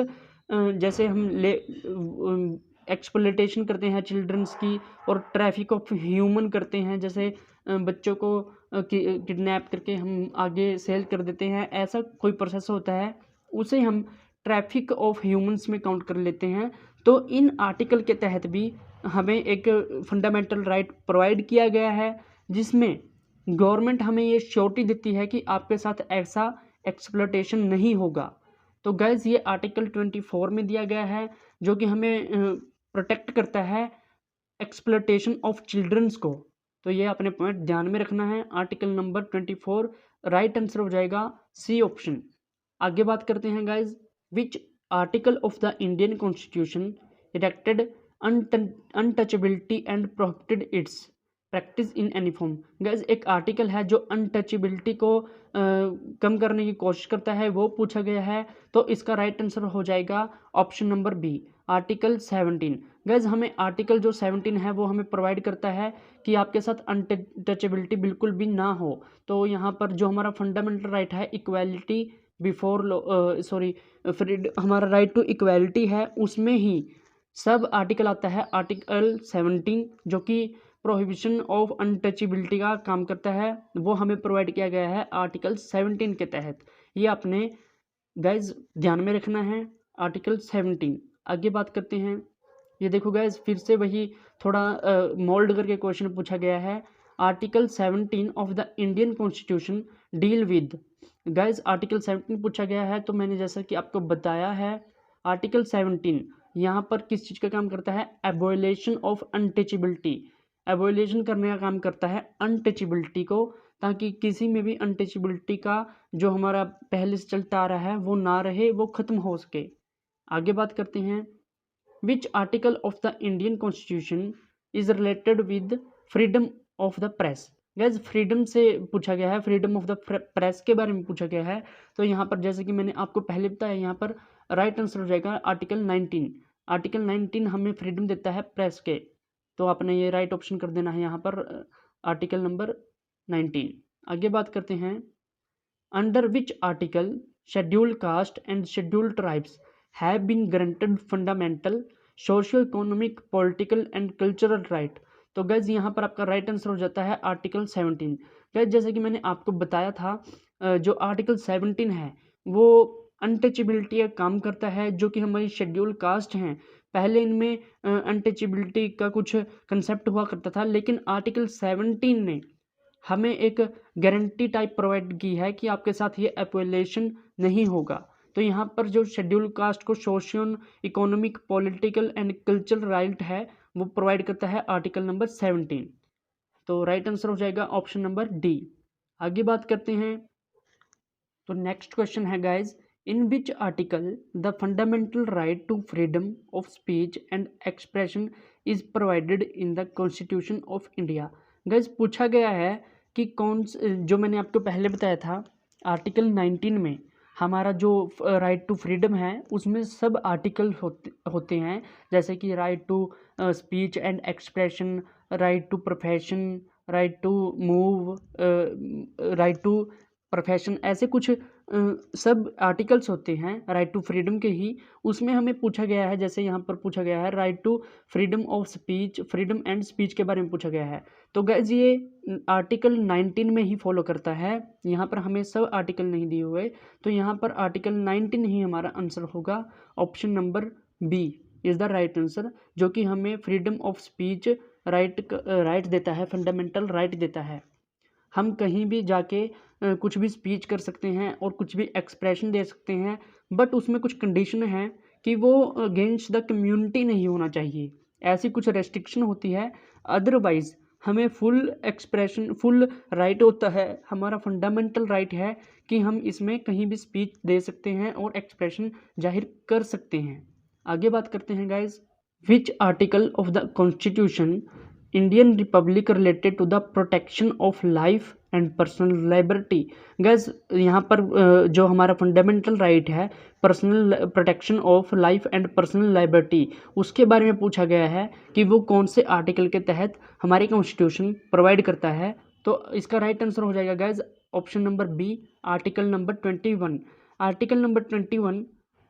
जैसे हम एक्सप्लोटेशन करते हैं चिल्ड्रंस की और ट्रैफिक ऑफ ह्यूमन करते हैं, जैसे बच्चों को किडनैप करके हम आगे सेल कर देते हैं, ऐसा कोई प्रोसेस होता है उसे हम ट्रैफिक ऑफ ह्यूमंस में काउंट कर लेते हैं। तो इन आर्टिकल के तहत भी हमें एक फंडामेंटल राइट प्रोवाइड किया गया है जिसमें गवर्नमेंट हमें ये श्योरिटी देती है कि आपके साथ ऐसा एक्सप्लोटेशन नहीं होगा। तो गैस ये आर्टिकल 24 में दिया गया है जो कि हमें प्रोटेक्ट करता है एक्सप्लोटेशन ऑफ चिल्ड्रंस को। तो ये अपने पॉइंट ध्यान में रखना है। आर्टिकल नंबर 24 राइट आंसर हो जाएगा सी ऑप्शन। आगे बात करते हैं guys, which article of the Indian constitution erected untouchability and prohibited it's practice in any form. Guys एक आर्टिकल है जो अनटचेबिलिटी को कम करने की कोशिश करता है, वो पूछा गया है। तो इसका राइट आंसर हो जाएगा option number B, article 17। Guys हमें आर्टिकल जो 17 है वो हमें प्रोवाइड करता है कि आपके साथ अनटचेबिलिटी बिल्कुल भी ना हो। तो यहाँ पर जो हमारा फंडामेंटल राइट है इक्वालिटी बिफोर हमारा राइट टू इक्वालिटी है, उसमें ही सब आर्टिकल आता है। आर्टिकल 17 जो कि प्रोहिबिशन ऑफ अनटचेबिलिटी का काम करता है, वो हमें प्रोवाइड किया गया है आर्टिकल 17 के तहत। ये आपने गाइज ध्यान में रखना है, आर्टिकल 17। आगे बात करते हैं, ये देखो गाइज फिर से वही थोड़ा मोल्ड करके क्वेश्चन पूछा गया है। Article 17 of the Indian constitution deal with. Guys article 17 पूछा गया है, तो मैंने जैसा कि आपको बताया है आर्टिकल 17 यहाँ पर किस चीज़ का काम करता है, एबॉलिशन ऑफ अनटचेबिलिटी। एबॉलिशन करने का काम करता है अनटचेबिलिटी को, ताकि किसी में भी अनटचेबिलिटी का जो हमारा पहले से चलता आ रहा है वो ना रहे, वो ख़त्म हो सके। आगे बात करते हैं, विच article of the Indian constitution is related with freedom of the press. Gas freedom से पूछा गया है, फ्रीडम ऑफ द प्रेस के बारे में पूछा गया है। तो यहाँ पर जैसे कि मैंने आपको पहले बताया, यहाँ पर राइट आंसर हो जाएगा आर्टिकल 19। आर्टिकल 19 हमें फ्रीडम देता है प्रेस के, तो आपने ये राइट ऑप्शन कर देना है यहाँ पर आर्टिकल नंबर 19। आगे बात करते हैं, under which article scheduled caste and scheduled tribes have been granted fundamental socio economic political and cultural right. तो गैस यहाँ पर आपका राइट आंसर हो जाता है आर्टिकल 17। गैस जैसे कि मैंने आपको बताया था, जो आर्टिकल 17 है वो अनटचेबिलिटी का काम करता है, जो कि हमारी शेड्यूल कास्ट हैं। पहले इनमें अनटचेबिलिटी का कुछ कंसेप्ट हुआ करता था, लेकिन आर्टिकल 17 ने हमें एक गारंटी टाइप प्रोवाइड की है कि आपके साथ ये एपोलेशन नहीं होगा। तो यहाँ पर जो शेड्यूल कास्ट को socio economic political and cultural right है वो प्रोवाइड करता है आर्टिकल नंबर 17। तो राइट आंसर हो जाएगा ऑप्शन नंबर डी। आगे बात करते हैं, तो नेक्स्ट क्वेश्चन है guys, in which article the fundamental right to freedom of speech and expression is provided in the constitution of India. Guys पूछा गया है कि कौन, जो मैंने आपको पहले बताया था आर्टिकल 19 में हमारा जो राइट टू फ्रीडम है उसमें सब आर्टिकल होते हैं, जैसे कि right to speech and expression, right to profession, right to move, right to profession, ऐसे कुछ सब आर्टिकल्स होते हैं राइट टू फ्रीडम के ही। उसमें हमें पूछा गया है, जैसे यहाँ पर पूछा गया है right to freedom of speech, freedom and speech के बारे में पूछा गया है। तो गाइस ये आर्टिकल 19 में ही फॉलो करता है, यहाँ पर हमें सब आर्टिकल नहीं दिए हुए। तो यहाँ पर आर्टिकल 19 ही हमारा आंसर होगा। Option number B is the right answer, जो कि हमें फ्रीडम ऑफ स्पीच राइट देता है, फंडामेंटल राइट देता है। हम कहीं भी जाके कुछ भी स्पीच कर सकते हैं और कुछ भी एक्सप्रेशन दे सकते हैं, बट उसमें कुछ कंडीशन है कि वो अगेंस्ट द कम्युनिटी नहीं होना चाहिए, ऐसी कुछ रेस्ट्रिक्शन होती है। अदरवाइज हमें फुल एक्सप्रेशन, फुल राइट होता है, हमारा फंडामेंटल राइट है कि हम इसमें कहीं भी स्पीच दे सकते हैं और एक्सप्रेशन जाहिर कर सकते हैं। आगे बात करते हैं guys, which article of the constitution Indian republic related to the protection of life and personal liberty. Guys यहाँ पर जो हमारा फंडामेंटल राइट है, personal protection of life and personal liberty, उसके बारे में पूछा गया है कि वो कौन से आर्टिकल के तहत हमारी कॉन्स्टिट्यूशन प्रोवाइड करता है। तो इसका राइट आंसर हो जाएगा guys option number B, article number 21। Article number 21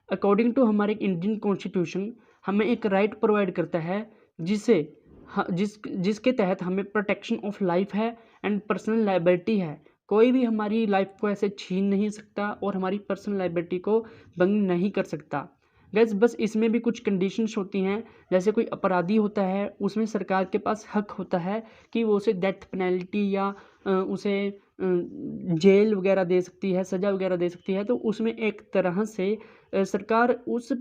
according to हमारे इंडियन कॉन्स्टिट्यूशन हमें एक राइट प्रोवाइड करता है जिसे जिसके तहत हमें प्रोटेक्शन ऑफ लाइफ है एंड पर्सनल लाइबिलिटी है। कोई भी हमारी लाइफ को ऐसे छीन नहीं सकता और हमारी पर्सनल लाइबिलिटी को भंग नहीं कर सकता। गैस बस इसमें भी कुछ कंडीशंस होती हैं, जैसे कोई अपराधी होता है उसमें सरकार के पास हक होता है कि वो उसे डेथ पेनल्टी या उसे जेल वगैरह दे सकती है, सज़ा वगैरह दे सकती है। तो उसमें एक तरह से सरकार उस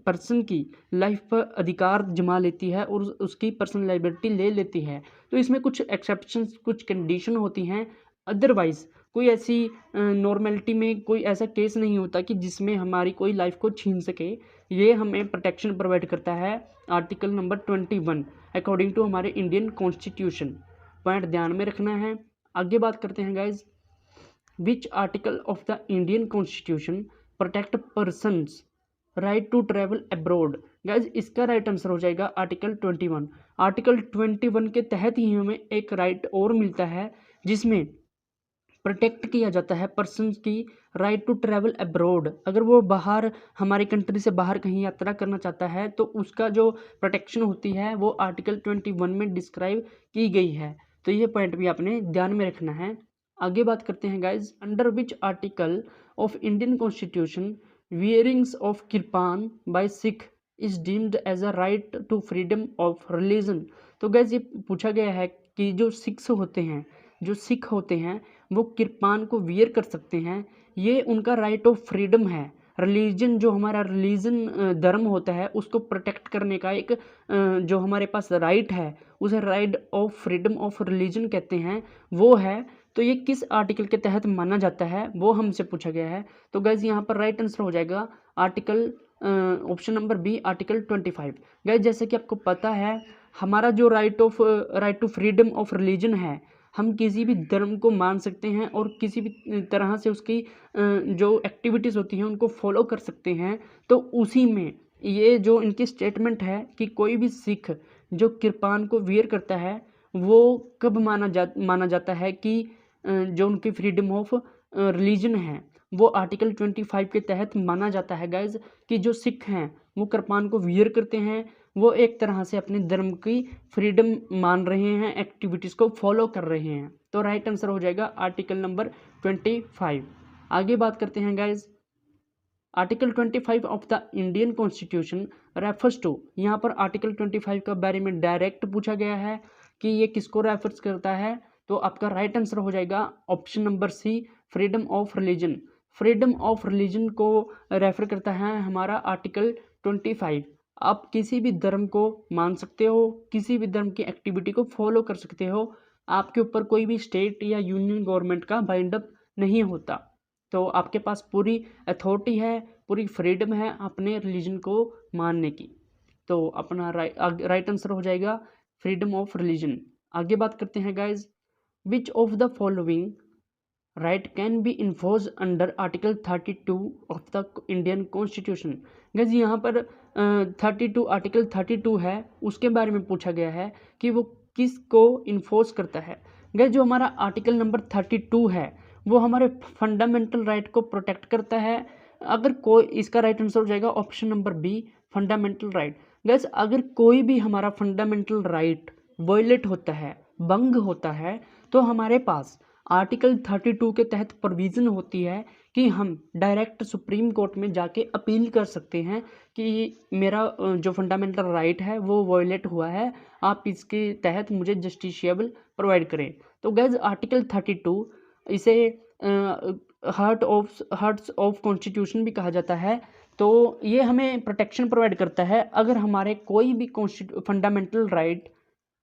पर्सन की लाइफ पर अधिकार जमा लेती है और उसकी पर्सनल लाइबिलिटी ले लेती है। तो इसमें कुछ एक्सेप्शंस, कुछ कंडीशन होती हैं। अदरवाइज़ कोई ऐसी नॉर्मेलिटी में कोई ऐसा केस नहीं होता कि जिसमें हमारी कोई लाइफ को छीन सके। ये हमें प्रोटेक्शन प्रोवाइड करता है आर्टिकल नंबर 21 अकॉर्डिंग टू हमारे इंडियन कॉन्स्टिट्यूशन। पॉइंट ध्यान में रखना है। आगे बात करते हैं guys, which article of the Indian constitution protect persons right to travel abroad. Guys इसका राइट आंसर हो जाएगा आर्टिकल 21। आर्टिकल 21 के तहत ही हमें एक राइट और मिलता है जिसमें प्रोटेक्ट किया जाता है पर्सन्स की राइट टू ट्रैवल अब्रॉड। अगर वो बाहर, हमारी कंट्री से बाहर कहीं यात्रा करना चाहता है तो उसका जो प्रोटेक्शन होती है वो आर्टिकल 21 में डिस्क्राइब की गई है। तो ये पॉइंट भी आपने ध्यान में रखना है। आगे बात करते हैं guys, under which article of Indian constitution wearings of kirpan by Sikh is deemed as a right to freedom of religion. तो गैस ये पूछा गया है कि जो सिख होते हैं वो किरपान को वियर कर सकते हैं, ये उनका राइट ऑफ फ्रीडम है। रिलीजन, जो हमारा रिलीजन धर्म होता है उसको प्रोटेक्ट करने का एक जो हमारे पास राइट है उसे right of freedom of religion कहते हैं, वो है। तो ये किस आर्टिकल के तहत माना जाता है वो हमसे पूछा गया है। तो गैस यहाँ पर राइट आंसर हो जाएगा article option number B, article 25। Guys जैसे कि आपको पता है हमारा जो right to freedom of religion है, हम किसी भी धर्म को मान सकते हैं और किसी भी तरह से उसकी जो एक्टिविटीज़ होती हैं उनको फॉलो कर सकते हैं। तो उसी में ये जो इनकी स्टेटमेंट है कि कोई भी सिख जो किरपान को वियर करता है वो कब माना जाता है कि जो उनकी फ्रीडम ऑफ रिलीजन है वो आर्टिकल 25 के तहत माना जाता है गाइज, कि जो सिख हैं वो किरपान को वियर करते हैं, वो एक तरह से अपने धर्म की फ्रीडम मान रहे हैं, एक्टिविटीज़ को फॉलो कर रहे हैं। तो राइट आंसर हो जाएगा आर्टिकल नंबर 25। आगे बात करते हैं guys, article 25 of the Indian constitution refers to, यहाँ पर आर्टिकल 25 के बारे में डायरेक्ट पूछा गया है कि ये किसको रेफर्स करता है। तो आपका राइट आंसर हो जाएगा option number C, freedom of religion. Freedom of religion को रेफर करता है हमारा आर्टिकल 25। आप किसी भी धर्म को मान सकते हो, किसी भी धर्म की एक्टिविटी को फॉलो कर सकते हो, आपके ऊपर कोई भी स्टेट या यूनियन गवर्नमेंट का बाइंड अप नहीं होता। तो आपके पास पूरी अथॉरिटी है, पूरी फ्रीडम है अपने रिलीजन को मानने की। तो अपना राइट आंसर हो जाएगा फ्रीडम ऑफ रिलीजन। आगे बात करते हैं guys, which of the following right can be enforce under article 32 of the Indian constitution. Gas यहाँ पर 32 आर्टिकल 32 है उसके बारे में पूछा गया है कि वो किसको इन्फोर्स करता है। गैस जो हमारा आर्टिकल नंबर 32 है वो हमारे फंडामेंटल राइट को प्रोटेक्ट करता है। अगर कोई, इसका राइट आंसर हो जाएगा option number B, fundamental right. Guys अगर कोई भी हमारा फंडामेंटल राइट वायलेट होता है, भंग होता है, तो हमारे पास आर्टिकल 32 के तहत प्रोविज़न होती है कि हम डायरेक्ट सुप्रीम कोर्ट में जाके अपील कर सकते हैं कि मेरा जो फंडामेंटल राइट है वो वायलेट हुआ है, आप इसके तहत मुझे जस्टिशिएबल प्रोवाइड करें। तो गैस आर्टिकल 32 इसे हार्ट्स ऑफ कॉन्स्टिट्यूशन भी कहा जाता है। तो ये हमें प्रोटेक्शन प्रोवाइड करता है अगर हमारे कोई भी फंडामेंटल राइट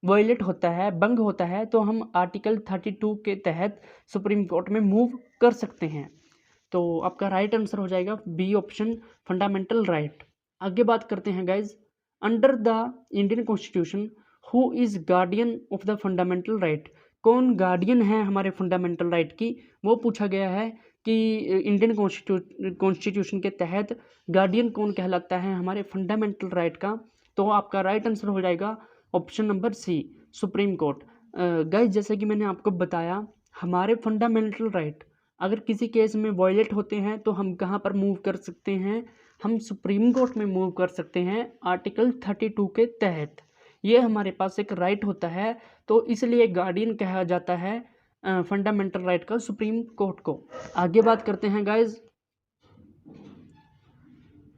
वायलेट होता है, भंग होता है, तो हम आर्टिकल 32 के तहत सुप्रीम कोर्ट में मूव कर सकते हैं। तो आपका राइट आंसर हो जाएगा बी ऑप्शन, फंडामेंटल राइट। आगे बात करते हैं guys, under the Indian constitution who is guardian of the fundamental right, कौन गार्डियन है हमारे फंडामेंटल राइट की, वो पूछा गया है कि इंडियन कॉन्स्टिट्यूशन के तहत गार्डियन कौन कहलाता है हमारे फंडामेंटल राइट का। तो आपका राइट आंसर हो जाएगा option number C, supreme court. Guys जैसे कि मैंने आपको बताया, हमारे फंडामेंटल राइट अगर किसी केस में वायलेट होते हैं तो हम कहाँ पर मूव कर सकते हैं, हम सुप्रीम कोर्ट में मूव कर सकते हैं आर्टिकल 32 के तहत। ये हमारे पास एक राइट होता है, तो इसलिए गार्डियन कहा जाता है फंडामेंटल राइट का सुप्रीम कोर्ट को। आगे बात करते हैं guys,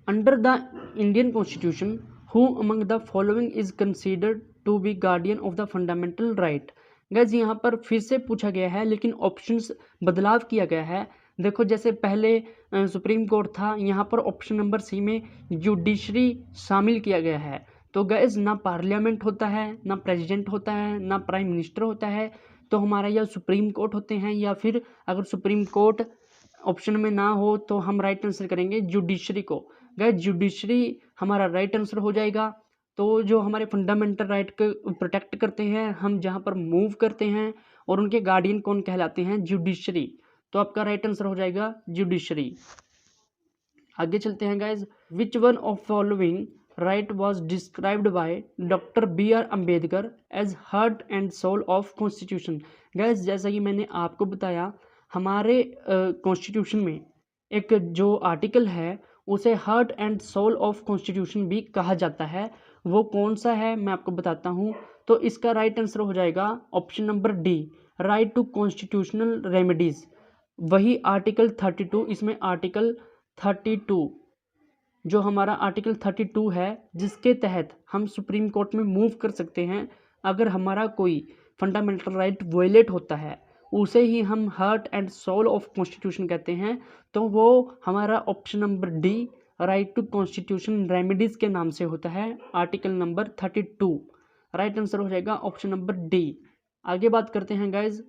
under the Indian constitution who among the following is considered to be guardian of the fundamental right. Guys यहाँ पर फिर से पूछा गया है लेकिन ऑप्शंस बदलाव किया गया है। देखो जैसे पहले सुप्रीम कोर्ट था, यहाँ पर ऑप्शन नंबर सी में जुडिशरी शामिल किया गया है। तो गाइज ना पार्लियामेंट होता है, ना प्रेसिडेंट होता है, ना प्राइम मिनिस्टर होता है, तो हमारा या सुप्रीम कोर्ट होते हैं, या फिर अगर सुप्रीम कोर्ट ऑप्शन में ना हो तो हम राइट आंसर करेंगे जुडिशरी को। गाइज जुडिशरी हमारा राइट आंसर हो जाएगा। तो जो हमारे फंडामेंटल राइट को प्रोटेक्ट करते हैं, हम जहाँ पर मूव करते हैं, और उनके गार्डियन कौन कहलाते हैं, जुडिशरी। तो आपका राइट आंसर हो जाएगा जुडिशरी। आगे चलते हैं guys, which one of following right was described by doctor BR Ambedkar as heart and soul of constitution. Guys जैसा कि मैंने आपको बताया, हमारे कॉन्स्टिट्यूशन में एक जो आर्टिकल है उसे heart and soul of constitution भी कहा जाता है। वो कौन सा है मैं आपको बताता हूँ। तो इसका राइट आंसर हो जाएगा option number D, right to constitutional remedies. वही आर्टिकल 32, इसमें आर्टिकल 32 जो हमारा आर्टिकल 32 है, जिसके तहत हम सुप्रीम कोर्ट में मूव कर सकते हैं अगर हमारा कोई फंडामेंटल राइट वायलेट होता है, उसे ही हम heart and soul of constitution कहते हैं। तो वो हमारा option number D, right to constitution remedies के नाम से होता है, आर्टिकल नंबर 32। राइट आंसर हो जाएगा ऑप्शन नंबर डी। आगे बात करते हैं गाइज,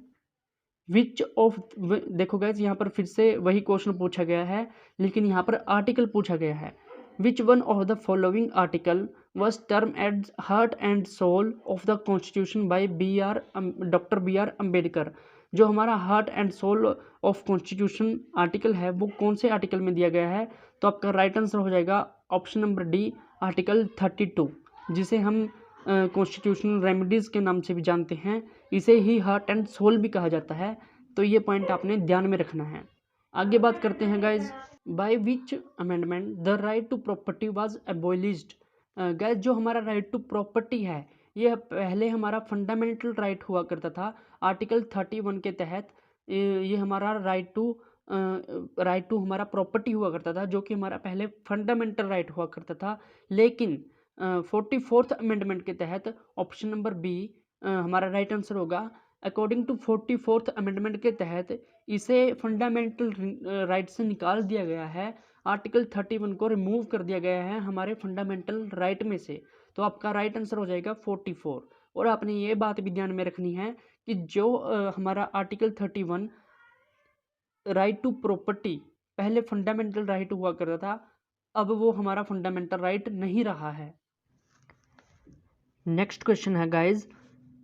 विच ऑफ, देखो गाइज यहाँ पर फिर से वही क्वेश्चन पूछा गया है लेकिन यहाँ पर आर्टिकल पूछा गया है। Which one of the following article was term as heart and soul of the constitution by doctor BR Ambedkar. जो हमारा heart and soul of constitution article है वो कौन से आर्टिकल में दिया गया है। तो आपका राइट आंसर हो जाएगा ऑप्शन नंबर डी, आर्टिकल 32, जिसे हम कॉन्स्टिट्यूशनल रेमेडीज़ के नाम से भी जानते हैं। इसे ही हार्ट एंड सोल भी कहा जाता है। तो ये पॉइंट आपने ध्यान में रखना है। आगे बात करते हैं guys, by which amendment the right to property was abolished. Guys जो हमारा राइट टू प्रॉपर्टी है, ये पहले हमारा फंडामेंटल राइट हुआ करता था आर्टिकल 31 के तहत। ये हमारा राइट टू हमारा प्रॉपर्टी हुआ करता था, जो कि हमारा पहले फंडामेंटल राइट हुआ करता था। लेकिन 44th अमेंडमेंट के तहत ऑप्शन नंबर बी हमारा राइट आंसर होगा। अकॉर्डिंग टू 44th अमेंडमेंट के तहत इसे फंडामेंटल राइट से निकाल दिया गया है, आर्टिकल 31 को रिमूव कर दिया गया है हमारे फंडामेंटल राइट में से। तो आपका राइट आंसर हो जाएगा 44। और आपने ये बात भी ध्यान में रखनी है कि जो हमारा आर्टिकल 31 राइट टू प्रॉपर्टी पहले फंडामेंटल राइट हुआ करता था, अब वो हमारा फंडामेंटल राइट नहीं रहा है। नेक्स्ट क्वेश्चन है guys,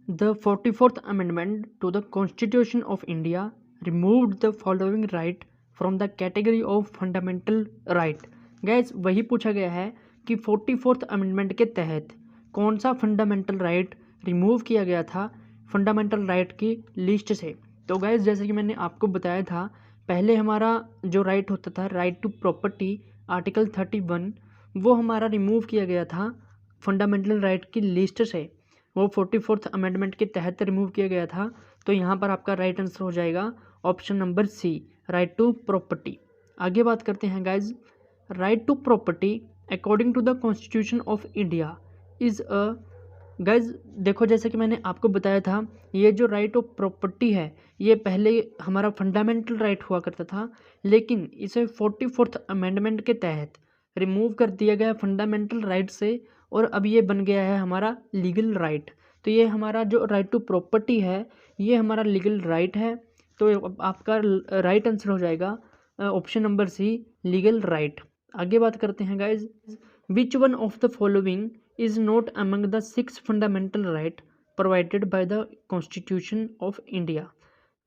the 44th amendment to the constitution of India removed the following right from the category of fundamental right. Guys वही पूछा गया है कि 44th अमेंडमेंट के तहत कौन सा फंडामेंटल राइट रिमूव किया गया था फंडामेंटल राइट की लिस्ट से। तो गाइज जैसे कि मैंने आपको बताया था, पहले हमारा जो राइट होता था राइट टू प्रॉपर्टी आर्टिकल 31, वो हमारा रिमूव किया गया था फंडामेंटल राइट की लिस्ट से। वो 44th अमेंडमेंट के तहत रिमूव किया गया था। तो यहाँ पर आपका राइट आंसर हो जाएगा option number C, right to property. आगे बात करते हैं guys, right to property according to the constitution of India is a guys देखो, जैसे कि मैंने आपको बताया था, ये जो राइट ऑफ प्रॉपर्टी है ये पहले हमारा फंडामेंटल राइट हुआ करता था, लेकिन इसे 44th अमेंडमेंट के तहत रिमूव कर दिया गया फंडामेंटल राइट से, और अब ये बन गया है हमारा लीगल राइट। तो ये हमारा जो राइट टू प्रॉपर्टी है ये हमारा लीगल राइट है। तो अब आपका राइट आंसर हो जाएगा option number C, legal right. आगे बात करते हैं guys, which one of the following is not among the 6 fundamental right provided by the Constitution of India।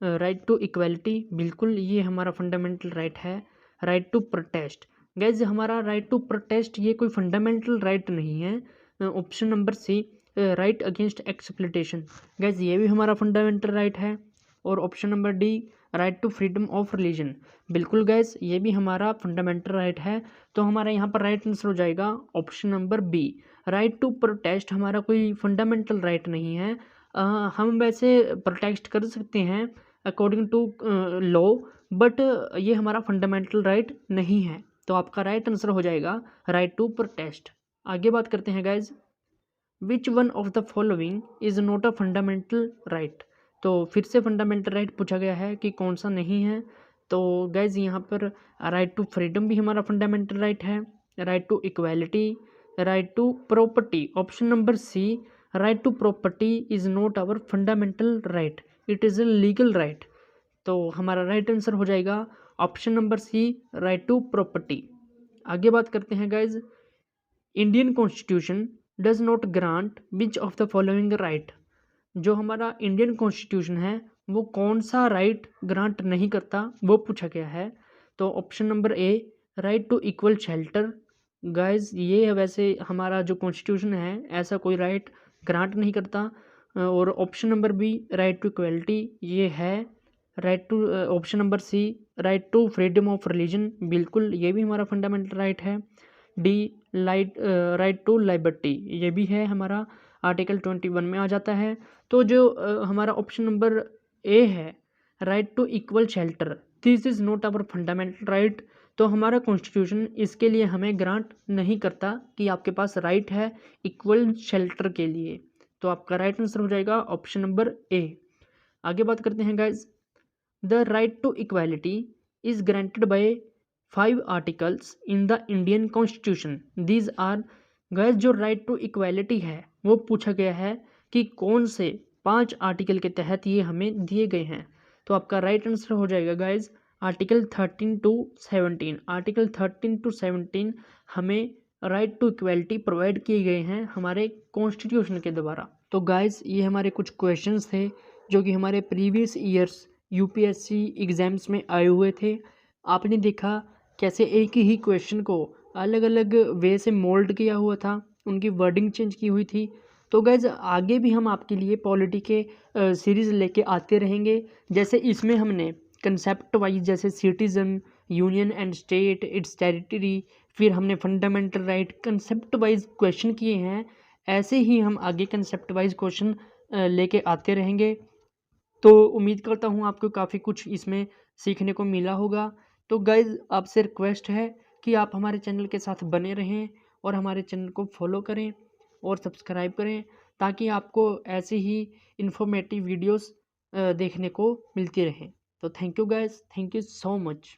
Right to equality, बिल्कुल ये हमारा फंडामेंटल राइट है। राइट टू प्रोटेस्ट, गैज हमारा right to protest ये कोई फंडामेंटल राइट नहीं है। Option number C, right against exploitation, guys ये भी हमारा फंडामेंटल राइट है। और option number D, right to freedom of religion, बिल्कुल गैस ये भी हमारा फंडामेंटल राइट है। तो हमारा यहाँ पर राइट आंसर हो जाएगा option number B, right to protest हमारा कोई फंडामेंटल राइट नहीं है। हम वैसे प्रोटेस्ट कर सकते हैं अकॉर्डिंग टू लॉ, बट ये हमारा फंडामेंटल राइट नहीं है। तो आपका राइट आंसर हो जाएगा राइट टू प्रोटेस्ट। आगे बात करते हैं guys, which one of the following is not a fundamental right. तो फिर से फंडामेंटल राइट पूछा गया है कि कौन सा नहीं है। तो गाइज यहाँ पर राइट टू फ्रीडम भी हमारा फंडामेंटल राइट है, right to equality, right to property, option number C, right to property is not our fundamental right, it is a legal right. तो हमारा राइट आंसर हो जाएगा option number C, right to property. आगे बात करते हैं guys, Indian constitution does not grant which of the following right. जो हमारा इंडियन कॉन्स्टिट्यूशन है वो कौन सा राइट ग्रांट नहीं करता, वो पूछा गया है। तो option number A, right to equal shelter, guys ये वैसे हमारा जो कॉन्स्टिट्यूशन है ऐसा कोई राइट ग्रांट नहीं करता। और option number B, right to equality, ये है। Right to option number C, right to freedom of religion, बिल्कुल ये भी हमारा फंडामेंटल राइट है। डी, राइट टू लिबर्टी, ये भी है हमारा आर्टिकल 21 में आ जाता है। तो जो हमारा ऑप्शन नंबर ए है, right to equal shelter, this is not our fundamental right. तो हमारा कॉन्स्टिट्यूशन इसके लिए हमें ग्रांट नहीं करता कि आपके पास राइट है इक्वल शेल्टर के लिए। तो आपका राइट आंसर हो जाएगा ऑप्शन नंबर ए। आगे बात करते हैं guys, the right to equality is granted by 5 articles in the Indian constitution, these are. Guys जो राइट टू इक्वालिटी है वो पूछा गया है कि कौन से 5 आर्टिकल के तहत ये हमें दिए गए हैं। तो आपका राइट आंसर हो जाएगा guys article 13 to 17। Article 13 to 17 हमें राइट टू इक्वालिटी प्रोवाइड किए गए हैं हमारे कॉन्स्टिट्यूशन के द्वारा। तो गाइज ये हमारे कुछ क्वेश्चंस थे जो कि हमारे प्रीवियस ईयर्स यूपीएससी एग्जाम्स में आए हुए थे। आपने देखा कैसे एक ही क्वेश्चन को अलग अलग वे से मोल्ड किया हुआ था, उनकी वर्डिंग चेंज की हुई थी। तो गाइज आगे भी हम आपके लिए पॉलिटी के सीरीज़ लेके आते रहेंगे। जैसे इसमें हमने कंसेप्ट वाइज जैसे citizen, union and state, it's territory, फिर हमने fundamental right, concept wise question किए हैं। ऐसे ही हम आगे कंसेप्ट वाइज क्वेश्चन लेके आते रहेंगे। तो उम्मीद करता हूँ आपको काफ़ी कुछ इसमें सीखने को मिला होगा। तो गाइज आपसे रिक्वेस्ट है कि आप हमारे चैनल के साथ बने रहें और हमारे चैनल को फॉलो करें और सब्सक्राइब करें, ताकि आपको ऐसे ही इन्फॉर्मेटिव वीडियोस देखने को मिलती रहें। तो thank you guys, thank you so much.